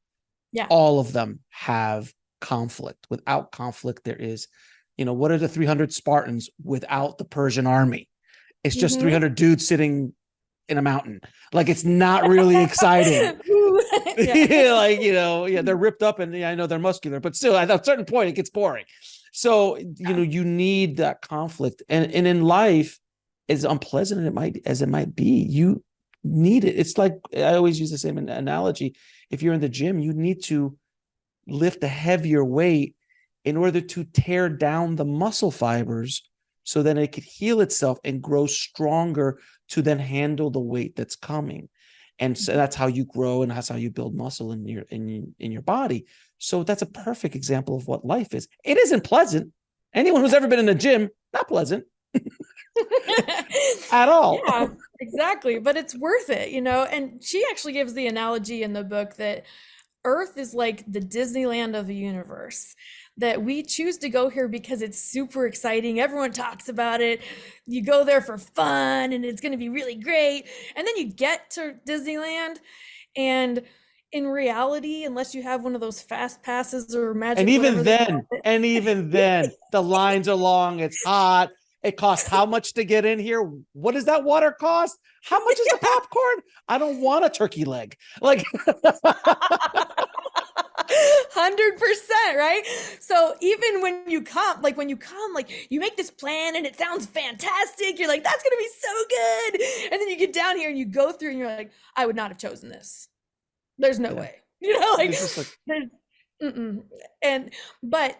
all of them have conflict. Without conflict, there is, what are the 300 Spartans without the Persian army? It's just 300 dudes sitting in a mountain. Like, it's not really exciting. They're ripped up and I know they're muscular, but still at a certain point it gets boring. So, you need that conflict. And in life, as unpleasant as it might be, you need it. It's like, I always use the same analogy. If you're in the gym, you need to lift a heavier weight in order to tear down the muscle fibers so that it could heal itself and grow stronger to then handle the weight that's coming. And so that's how you grow, and that's how you build muscle in your body. So that's a perfect example of what life is. It isn't pleasant. Anyone who's ever been in a gym, not pleasant at all. Yeah, exactly. But it's worth it, And she actually gives the analogy in the book that Earth is like the Disneyland of the universe, that we choose to go here because it's super exciting. Everyone talks about it. You go there for fun and it's going to be really great. And then you get to Disneyland, and in reality, unless you have one of those fast passes or magic, and even then, the lines are long. It's hot. It costs how much to get in here? What does that water cost? How much is the popcorn? I don't want a turkey leg. Like 100%, right? So even when you come, like you make this plan and it sounds fantastic. You're like, that's going to be so good. And then you get down here and you go through and you're like, I would not have chosen this. There's no way, but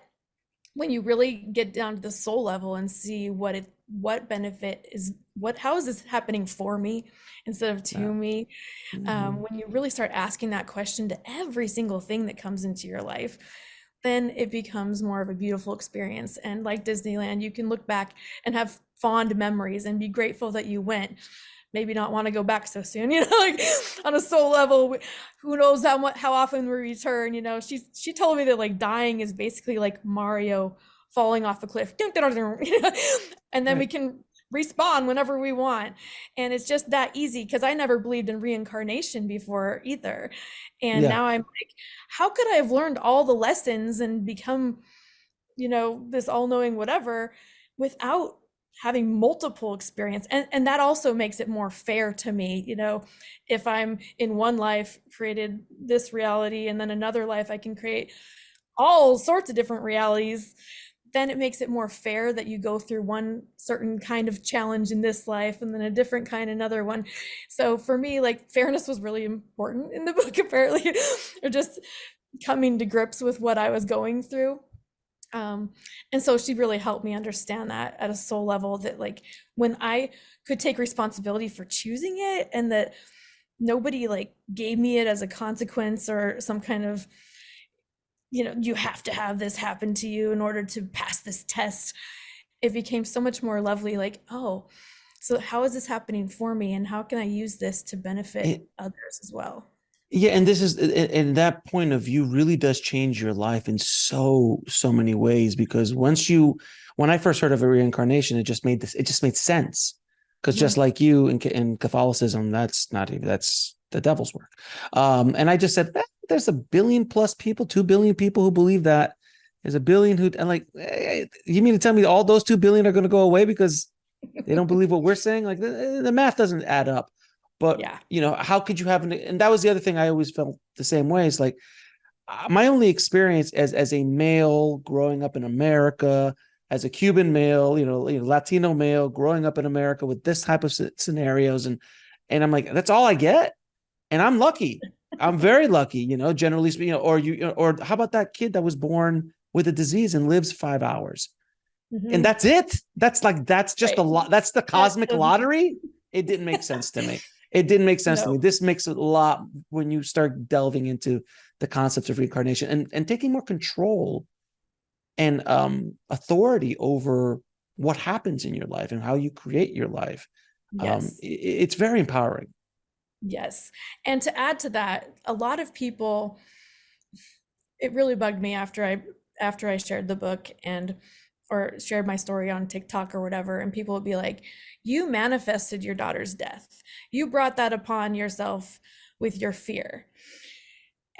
when you really get down to the soul level and see what benefit is, how is this happening for me instead of to me? When you really start asking that question to every single thing that comes into your life, then it becomes more of a beautiful experience. And like Disneyland, you can look back and have fond memories and be grateful that you went. Maybe not want to go back so soon, like on a soul level, who knows how often we return. She told me that like dying is basically like Mario falling off a cliff, and then we can respawn whenever we want. And it's just that easy, because I never believed in reincarnation before either. And now I'm like, how could I have learned all the lessons and become, this all-knowing whatever without having multiple experience? And that also makes it more fair to me. If I'm in one life created this reality, and then another life I can create all sorts of different realities, then it makes it more fair that you go through one certain kind of challenge in this life and then a different kind another one. So for me, like, fairness was really important in the book, apparently, or just coming to grips with what I was going through. And so she really helped me understand that at a soul level, that like when I could take responsibility for choosing it, and that nobody like gave me it as a consequence or some kind of, you have to have this happen to you in order to pass this test. It became so much more lovely, like, oh, so how is this happening for me, and how can I use this to benefit others as well? Yeah, and this is, and that point of view really does change your life in so many ways, because when I first heard of a reincarnation, it just made sense. Because just like you in Catholicism, that's the devil's work. And I just said, there's 1 billion plus people, 2 billion people who believe that. There's 1 billion who, and like, hey, you mean to tell me all those 2 billion are going to go away because they don't believe what we're saying? Like the math doesn't add up. But, Yeah. how could you have, and that was the other thing I always felt the same way. It's like, my only experience as a male growing up in America, as a Cuban male, Latino male growing up in America with this type of scenarios. And I'm like, that's all I get. And I'm lucky. I'm very lucky, generally speaking, or how about that kid that was born with a disease and lives 5 hours? Mm-hmm. And that's it. That's just Right. a lot. That's the cosmic lottery. It didn't make sense to me. It didn't make sense to me. This makes a lot when you start delving into the concepts of reincarnation and taking more control and authority over what happens in your life and how you create your life. Yes. It's very empowering. Yes. And to add to that, a lot of people, it really bugged me after I shared the book or shared my story on TikTok or whatever, and people would be like, you manifested your daughter's death. You brought that upon yourself with your fear.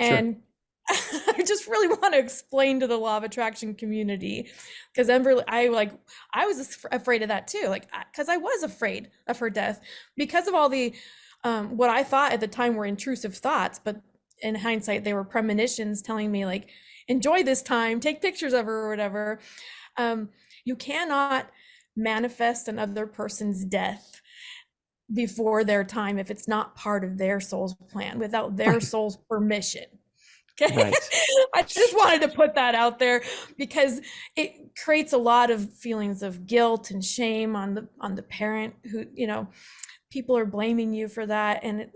Sure. And I just really want to explain to the law of attraction community, because Emberly, I was afraid of that too, because I was afraid of her death because of all the what I thought at the time were intrusive thoughts, but in hindsight they were premonitions telling me like, enjoy this time, take pictures of her or whatever. You cannot manifest another person's death before their time if it's not part of their soul's plan, without their soul's permission. Okay. Right. I just wanted to put that out there because it creates a lot of feelings of guilt and shame on the parent who, people are blaming you for that. And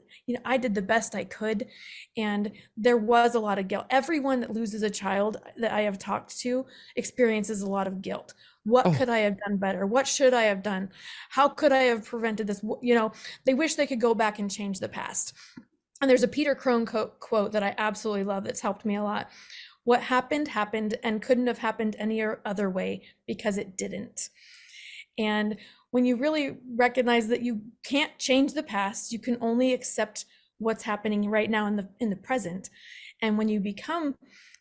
I did the best I could, and there was a lot of guilt. Everyone that loses a child that I have talked to experiences a lot of guilt. What could I have done better? What should I have done? How could I have prevented this? They wish they could go back and change the past. And there's a Peter Crone quote that I absolutely love that's helped me a lot. What happened and couldn't have happened any other way because it didn't. And when you really recognize that you can't change the past, you can only accept what's happening right now in the present. And when you become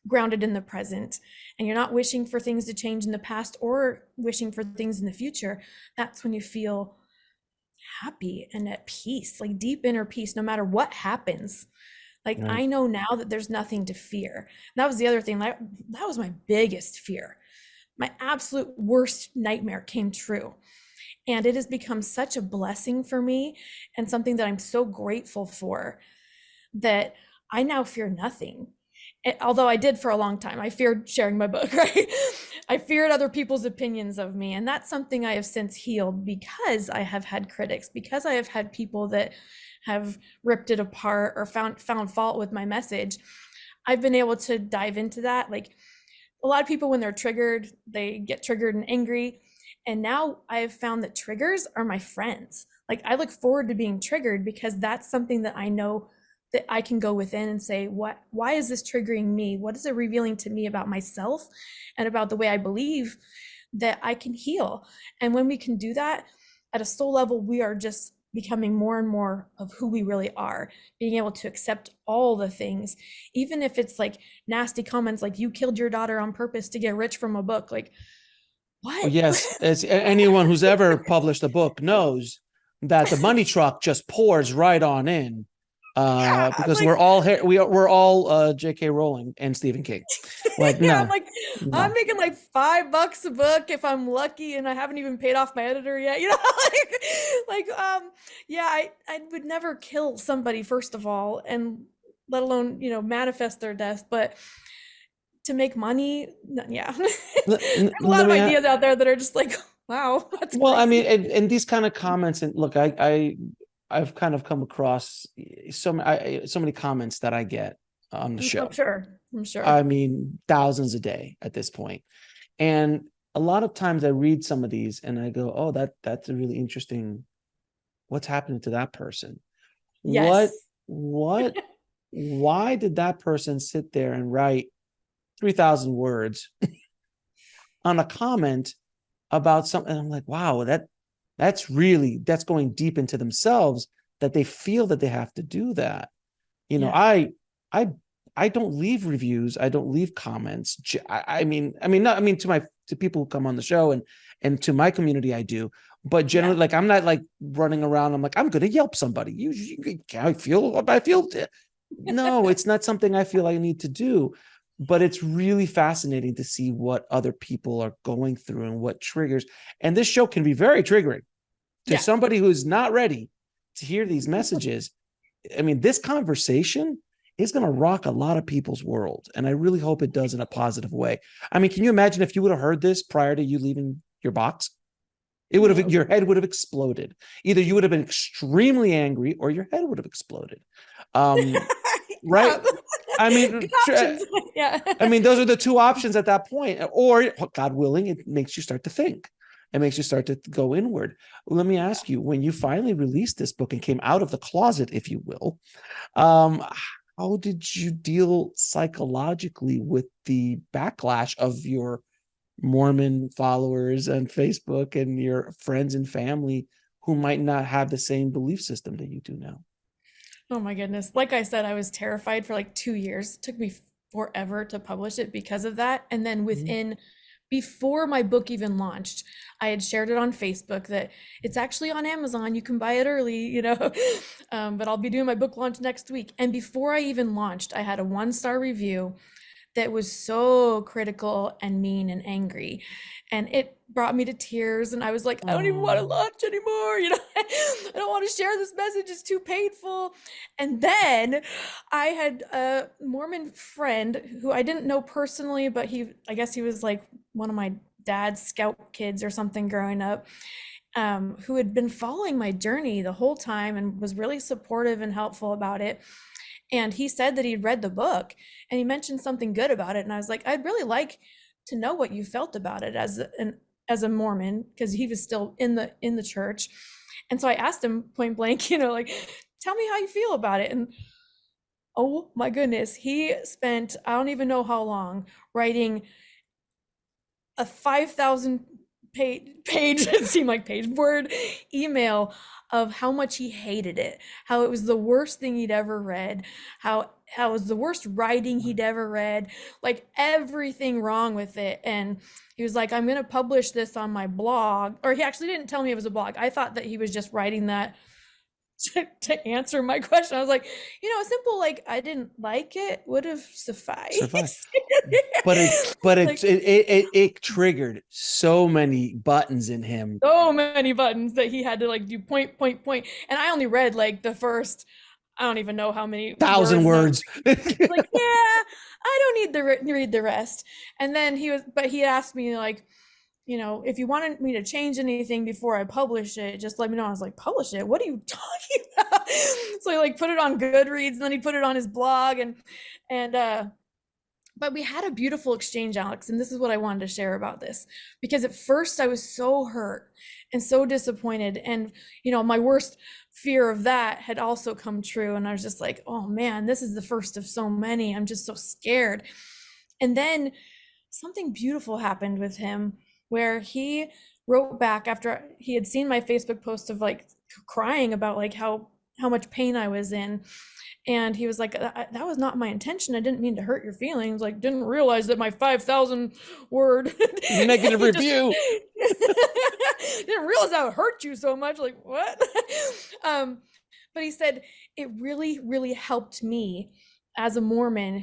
grounded in the present and you're not wishing for things to change in the past or wishing for things in the future, that's when you feel happy and at peace, like deep inner peace, no matter what happens. Like, right. I know now that there's nothing to fear. And that was the other thing. That was my biggest fear. My absolute worst nightmare came true. And it has become such a blessing for me and something that I'm so grateful for, that I now fear nothing. Although I did for a long time. I feared sharing my book, right? I feared other people's opinions of me. And that's something I have since healed because I have had critics, because I have had people that have ripped it apart or found fault with my message. I've been able to dive into that. Like, a lot of people, when they're triggered, they get triggered and angry. And now I have found that triggers are my friends. Like, I look forward to being triggered because that's something that I know that I can go within and say, why is this triggering me? What is it revealing to me about myself and about the way I believe that I can heal? And when we can do that at a soul level, we are just becoming more and more of who we really are, being able to accept all the things, even if it's like nasty comments like, you killed your daughter on purpose to get rich from a book. Like, what? Oh, yes. As anyone who's ever published a book knows that the money truck just pours right on in. Because we're all J.K. Rowling and Stephen King. Like, yeah, no, I'm making like $5 a book if I'm lucky, and I haven't even paid off my editor yet. I would never kill somebody, first of all, and let alone manifest their death. But to make money, yeah, there's a lot of ideas out there that are just like, wow, that's well, crazy. I mean, and these kind of comments, and look, I've kind of come across so many comments that I get on the show. I'm sure. I mean, thousands a day at this point. And a lot of times I read some of these and I go, oh, that's a really interesting. What's happening to that person? Yes. Why did that person sit there and write 3,000 words on a comment about something? And I'm like, wow, that's going deep into themselves. that they feel that they have to do that. You know, Yeah. I don't leave reviews. I don't leave comments. To people who come on the show and to my community, I do. But generally, Yeah. like, I'm not like running around. I'm like, I'm going to Yelp somebody. I feel what I feel. No, it's not something I feel I need to do. But it's really fascinating to see what other people are going through and what triggers. And this show can be very triggering to Yeah. somebody who's not ready to hear these messages. I mean, this conversation is going to rock a lot of people's world. And I really hope it does in a positive way. I mean, can you imagine if you would have heard this prior to you leaving your box? It would have, your head would have exploded. Either you would have been extremely angry or your head would have exploded. Right? I mean, Good options. Yeah. I mean, those are the two options at that point. Or, God willing, it makes you start to think. It makes you start to go inward. Let me ask you, when you finally released this book and came out of the closet, if you will, how did you deal psychologically with the backlash of your Mormon followers and Facebook and your friends and family who might not have the same belief system that you do now? Oh my goodness. Like I said, I was terrified for like 2 years. It took me forever to publish it because of that. And then before my book even launched, I had shared it on Facebook that it's actually on Amazon. You can buy it early, but I'll be doing my book launch next week. And before I even launched, I had a 1-star review that was so critical and mean and angry. And it brought me to tears. And I was like, I don't even want to launch anymore. I don't want to share this message. It's too painful. And then I had a Mormon friend who I didn't know personally, but I guess he was like one of my dad's scout kids or something growing up, who had been following my journey the whole time and was really supportive and helpful about it. And he said that he'd read the book and he mentioned something good about it. And I was like, I'd really like to know what you felt about it as a Mormon, because he was still in the church. And so I asked him point blank, like, tell me how you feel about it. And oh my goodness, he spent, I don't even know how long, writing a 5,000 page it seemed like word email of how much he hated it, how it was the worst thing he'd ever read, how it was the worst writing he'd ever read, like everything wrong with it. And he was like, I'm going to publish this on my blog. Or he actually didn't tell me it was a blog. I thought that he was just writing that to answer my question. I was like, a simple like I didn't like it would have sufficed. But it triggered so many buttons in him. So many buttons that he had to like do point. And I only read like the first, I don't even know how many 1,000 words. Like, yeah, I don't need to read the rest. And then he asked me like, if you wanted me to change anything before I publish it, just let me know. I was like, publish it? What are you talking about? So he like put it on Goodreads and then he put it on his blog but we had a beautiful exchange, Alex, and this is what I wanted to share about this, because at first I was so hurt and so disappointed, and my worst fear of that had also come true, and I was just like, oh man, this is the first of so many. I'm just so scared. And then something beautiful happened with him where he wrote back after he had seen my Facebook post of like crying about like how much pain I was in. And he was like, that was not my intention. I didn't mean to hurt your feelings. Like, didn't realize that my 5,000 word negative review. Didn't realize that would hurt you so much. Like, what? But he said, it really, really helped me as a Mormon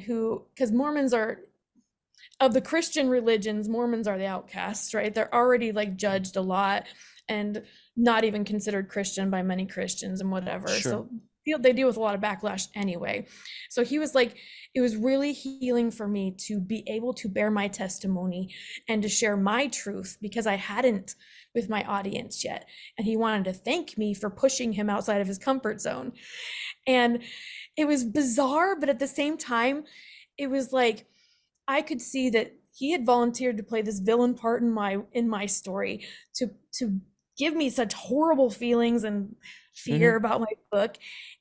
because Mormons are, of the Christian religions, Mormons are the outcasts, right? They're already like judged a lot and not even considered Christian by many Christians and whatever. Sure. So they deal with a lot of backlash anyway. So he was like, it was really healing for me to be able to bear my testimony and to share my truth, because I hadn't with my audience yet. And he wanted to thank me for pushing him outside of his comfort zone. And it was bizarre, but at the same time, it was like, I could see that he had volunteered to play this villain part in my story to give me such horrible feelings and fear about my book.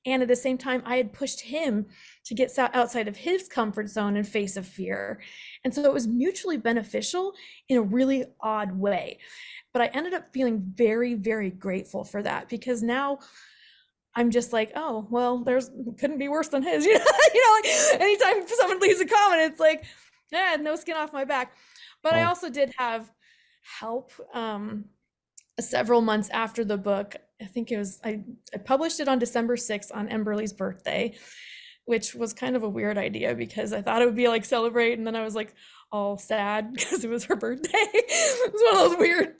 And at the same time, I had pushed him to get outside of his comfort zone and face a fear. And so it was mutually beneficial in a really odd way. But I ended up feeling very, very grateful for that, because now I'm just like, oh, well, there's couldn't be worse than his. Like anytime someone leaves a comment, it's like, yeah, no skin off my back. But I Oh, also did have help several months after the book. I think it was I published it on December 6th on Emberly's birthday, which was kind of a weird idea because I thought it would be like celebrate, and then I was like all sad because it was her birthday. It was one of those weird,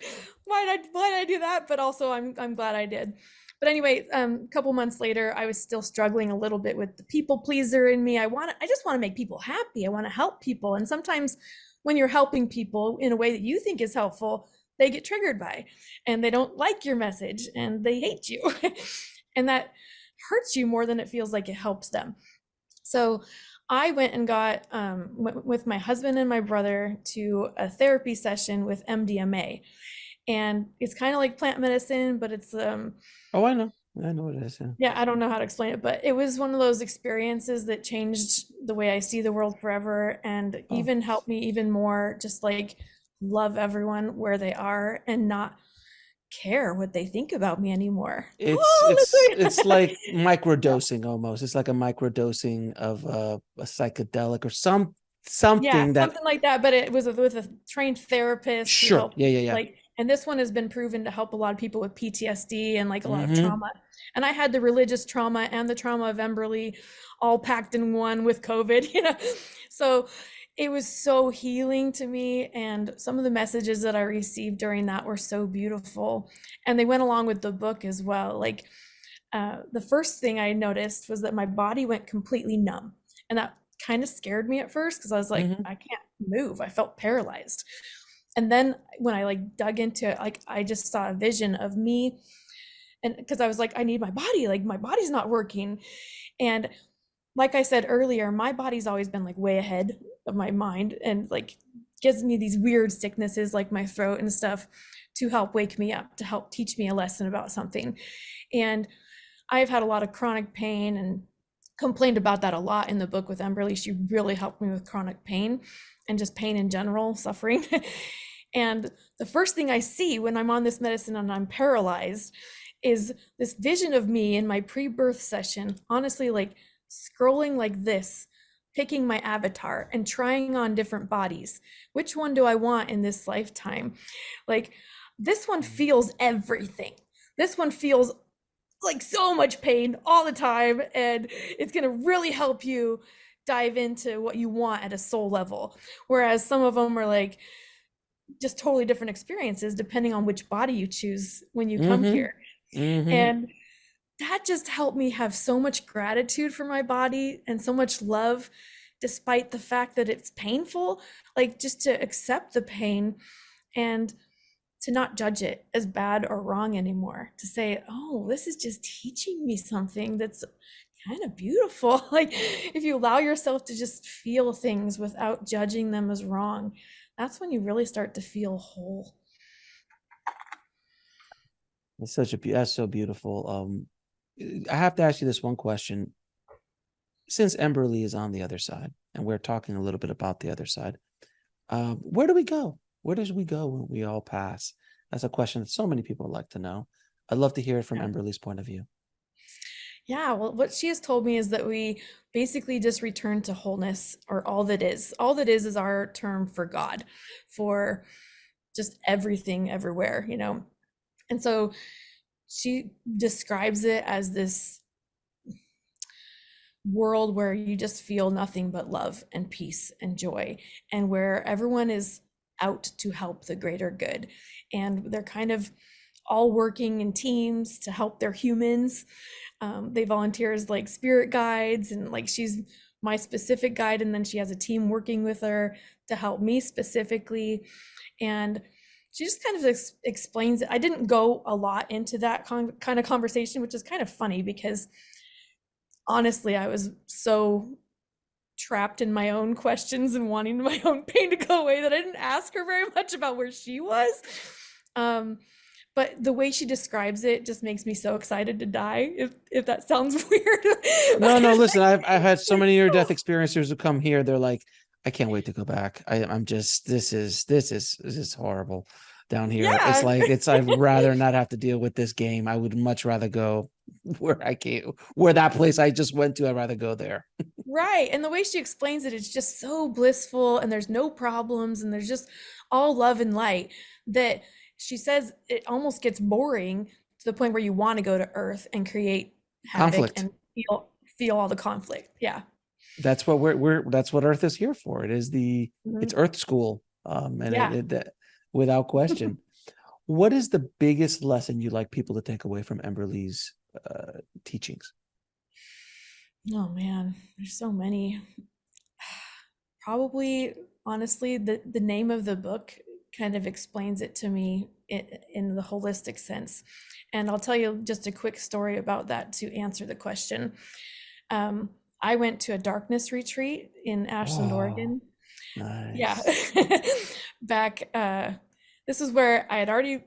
why did I do that? But also I'm glad I did. But anyway, a couple months later, I was still struggling a little bit with the people pleaser in me. I just want to make people happy. I want to help people. And sometimes when you're helping people in a way that you think is helpful, they get triggered by, and they don't like your message and they hate you. And that hurts you more than it feels like it helps them. So I went and got with my husband and my brother to a therapy session with MDMA, and it's kind of like plant medicine, but it's oh, I know what it is. Yeah. yeah, I don't know how to explain it, but it was one of those experiences that changed the way I see the world forever, and Oh, even helped me even more just like love everyone where they are and not care what they think about me anymore. it's Oh, it's it's like microdosing almost. It's like a microdosing of a psychedelic or yeah, something that. something like that, but it was with a trained therapist who Sure. helped Yeah, yeah, yeah. like, and this one has been proven to help a lot of people with PTSD and like a lot of Mm-hmm. trauma. And I had the religious trauma and the trauma of Emberly all packed in one with COVID, So it was so healing to me, and some of the messages that I received during that were so beautiful, and they went along with the book as well. Like the first thing I noticed was that my body went completely numb, and that kind of scared me at first because I was like, Mm-hmm. I can't move. I felt paralyzed. And then when I like dug into it, like I just saw a vision of me, and because I was like, I need my body, like my body's not working. And like I said earlier, my body's always been like way ahead of my mind, and like gives me these weird sicknesses like my throat and stuff to help wake me up, to help teach me a lesson about something. And I've had a lot of chronic pain and complained about that a lot in the book with Emberly. She really helped me with chronic pain and just pain in general, suffering. And the first thing I see when I'm on this medicine and I'm paralyzed is this vision of me in my pre-birth session, honestly, like scrolling like this, picking my avatar and trying on different bodies. Which one do I want in this lifetime? Like, this one feels everything. This one feels like so much pain all the time, and it's going to really help you dive into what you want at a soul level. Whereas some of them are like just totally different experiences depending on which body you choose when you come Mm-hmm. here. Mm-hmm. And that just helped me have so much gratitude for my body and so much love, despite the fact that it's painful, like just to accept the pain and to not judge it as bad or wrong anymore, to say, oh, this is just teaching me something that's kind of beautiful. Like if you allow yourself to just feel things without judging them as wrong, that's when you really start to feel whole. It's that's so beautiful. I have to ask you this one question. Since Emberly is on the other side, and we're talking a little bit about the other side, where do we go? Where does we go when we all pass? That's a question that so many people would like to know. I'd love to hear it from Yeah. Emberly's point of view. Yeah, well, what she has told me is that we basically just return to wholeness, or all that is. All that is our term for God, for just everything everywhere. And so she describes it as this world where you just feel nothing but love and peace and joy, and where everyone is out to help the greater good. And they're kind of all working in teams to help their humans. They volunteer as like spirit guides, and like she's my specific guide, and then she has a team working with her to help me specifically. And she just kind of explains it. I didn't go a lot into that kind of conversation, which is kind of funny because honestly, I was so trapped in my own questions and wanting my own pain to go away that I didn't ask her very much about where she was. But the way she describes it just makes me so excited to die, if that sounds weird. No, no, listen, I've had so many near-death experiencers who come here. They're like, I can't wait to go back. I'm just, this is horrible down here. It's Yeah. like, I'd rather not have to deal with this game. I would much rather go where that place I just went to, I'd rather go there. Right. And the way she explains it, it's just so blissful and there's no problems and there's just all love and light that she says it almost gets boring to the point where you want to go to Earth and create havoc Conflict. and feel all the conflict. Yeah. That's what that's what Earth is here for. Mhm. It's Earth school. And Yeah. without question. What is the biggest lesson you'd like people to take away from Emberly's teachings? Oh man, there's so many. Probably, honestly, the name of the book kind of explains it to me in the holistic sense. And I'll tell you just a quick story about that to answer the question. Um, I went to a darkness retreat in Ashland, Oh, Oregon. Yeah. nice. Back, this is where I had already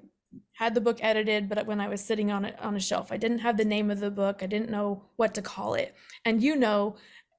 had the book edited, but when I was sitting on it on a shelf, I didn't have the name of the book. I didn't know what to call it. And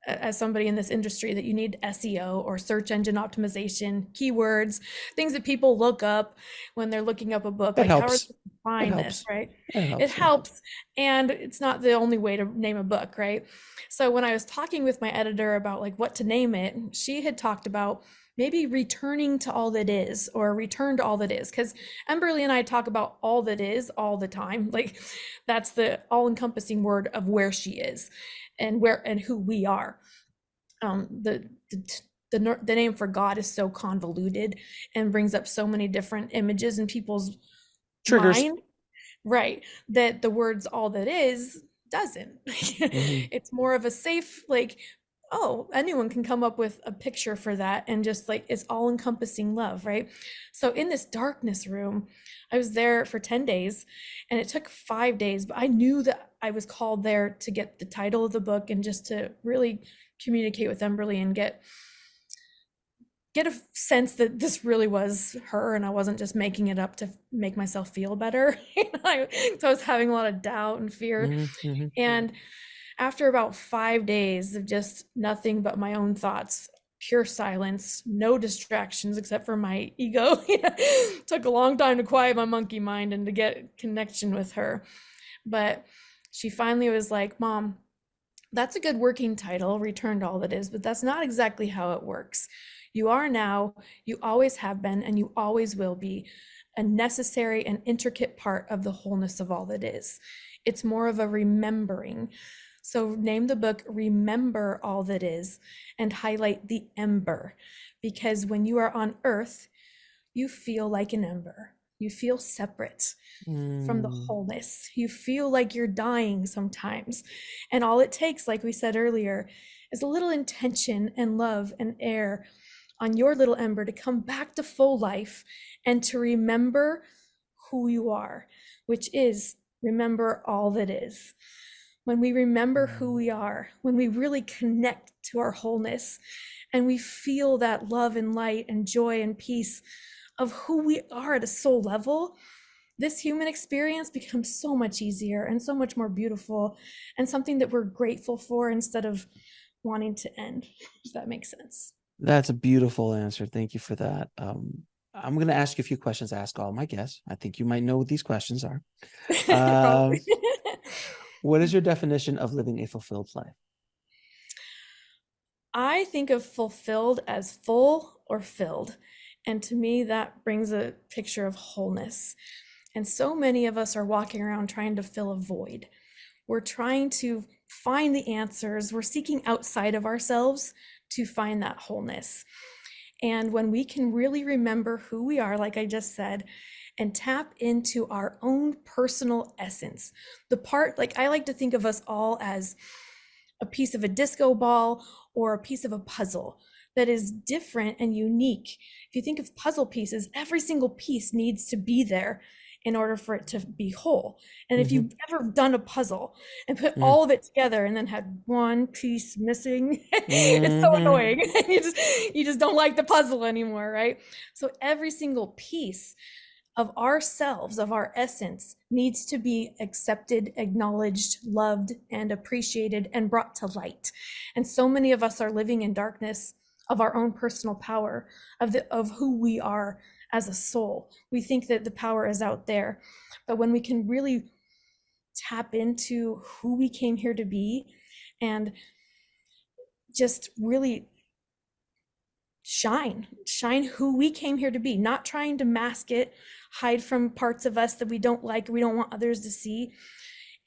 as somebody in this industry, that you need SEO or search engine optimization, keywords, things that people look up when they're looking up a book. It Like, how are they helps. to It find this, helps. right? It It helps. Yeah. helps. And it's not the only way to name a book, right? So when I was talking with my editor about like what to name it, she had talked about maybe returning to all that is, or return to all that is, because Emberly and I talk about all that is all the time. Like, that's the all-encompassing word of where she is and who we are. The name for God is so convoluted and brings up so many different images in people's Triggers. mind, right, that the words all that is doesn't. Mhm. It's more of a safe, like, oh, anyone can come up with a picture for that, and just like it's all encompassing love, right? So in this darkness room, I was there for 10 days and it took 5 days, but I knew that I was called there to get the title of the book and just to really communicate with Emberly and get a sense that this really was her and I wasn't just making it up to make myself feel better. So I was having a lot of doubt and fear. Mhm. Mhm. And after about 5 days of just nothing but my own thoughts, pure silence, no distractions except for my ego, took a long time to quiet my monkey mind and to get connection with her. But she finally was like, Mom, that's a good working title, Return to All That Is, but that's not exactly how it works. You are now, you always have been, and you always will be a necessary and intricate part of the wholeness of all that is. It's more of a remembering. So name the book Remember All That Is and highlight the ember, because when you are on earth, you feel like an ember. You feel separate from the Mm. wholeness. You feel like you're dying sometimes. And all it takes, like we said earlier, is a little intention and love and air on your little ember to come back to full life and to remember who you are, which is remember all that is. When we remember who we are, when we really connect to our wholeness and we feel that love and light and joy and peace of who we are at a soul level, this human experience becomes so much easier and so much more beautiful and something that we're grateful for instead of wanting to end, if that makes sense. That's a beautiful answer. Thank you for that. I'm going to ask you a few questions. I ask all my guests. I think you might know what these questions are. Probably. What is your definition of living a fulfilled life? I think of fulfilled as full or filled. And to me, that brings a picture of wholeness. And so many of us are walking around trying to fill a void. We're trying to find the answers. We're seeking outside of ourselves to find that wholeness. And when we can really remember who we are, like I just said, and tap into our own personal essence, the part, like I like to think of us all as a piece of a disco ball or a piece of a puzzle that is different and unique. If you think of puzzle pieces, every single piece needs to be there in order for it to be whole. And if Mhm. you've ever done a puzzle and put Mm. all of it together and then had one piece missing, it's so Mhm. annoying. You just don't like the puzzle anymore, right? So every single piece of ourselves, of our essence, needs to be accepted, acknowledged, loved, and appreciated and brought to light. And so many of us are living in darkness of our own personal power, of who we are as a soul. We think that the power is out there, but when we can really tap into who we came here to be and just really shine who we came here to be, not trying to mask it, hide from parts of us that we don't like, we don't want others to see.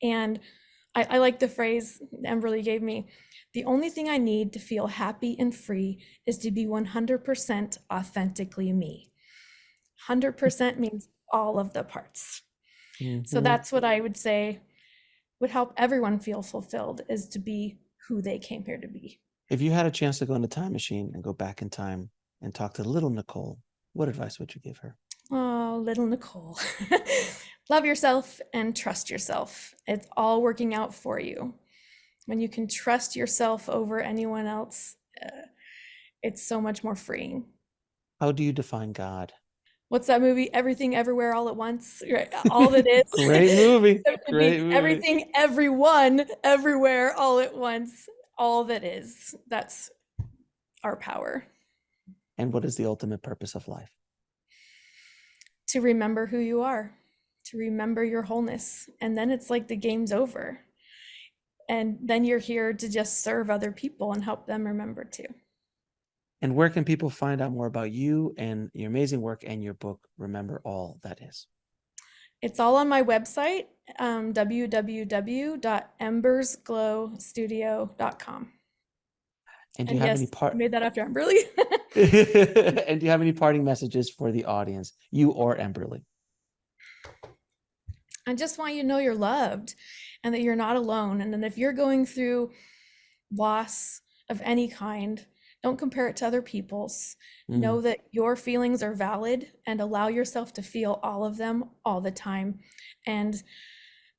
And I like the phrase Emberly gave me: the only thing I need to feel happy and free is to be 100% authentically me. 100% means all of the parts. So that's what I would say would help everyone feel fulfilled, is to be who they came here to be. If you had a chance to go in a time machine and go back in time and talk to little Nichole, what advice would you give her? Oh, little Nichole. Love yourself and trust yourself. It's all working out for you. When you can trust yourself over anyone else, it's so much more freeing. How do you define God? What's that movie? Everything, Everywhere, All at Once. Right? All that is. Great movie. Great movie. Everything, everyone, everywhere, all at once. All that is. That's our power. And what is the ultimate purpose of life? To remember who you are, to remember your wholeness. And then it's like the game's over. And then you're here to just serve other people and help them remember too. And where can people find out more about you and your amazing work and your book, Remember All That Is? It's all on my website, www.embersglowstudio.com. And do you have any I made that after Emberly. And do you have any parting messages for the audience, you or Emberly? I just want you to know you're loved and that you're not alone. And then if you're going through loss of any kind, don't compare it to other people's. Know that your feelings are valid and allow yourself to feel all of them all the time. And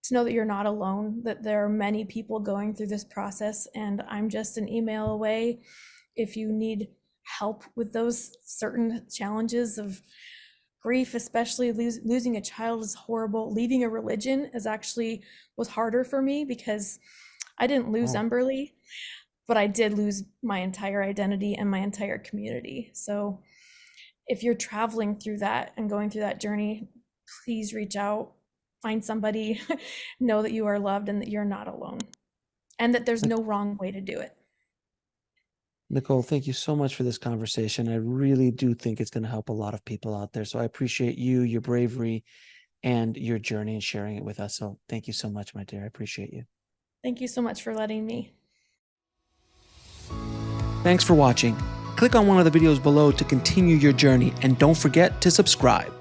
to know that you're not alone, that there are many people going through this process, and I'm just an email away if you need help with those certain challenges of grief, especially losing a child is horrible. Leaving a religion was harder for me because I didn't lose Emberly, but I did lose my entire identity and my entire community. So if you're traveling through that and going through that journey, please reach out, find somebody, know that you are loved and that you're not alone, and that there's no wrong way to do it. Nichole, thank you so much for this conversation. I really do think it's going to help a lot of people out there. So I appreciate you, your bravery, and your journey and sharing it with us. So thank you so much, my dear. I appreciate you. Thank you so much for letting me. Thanks for watching. Click on one of the videos below to continue your journey, and don't forget to subscribe.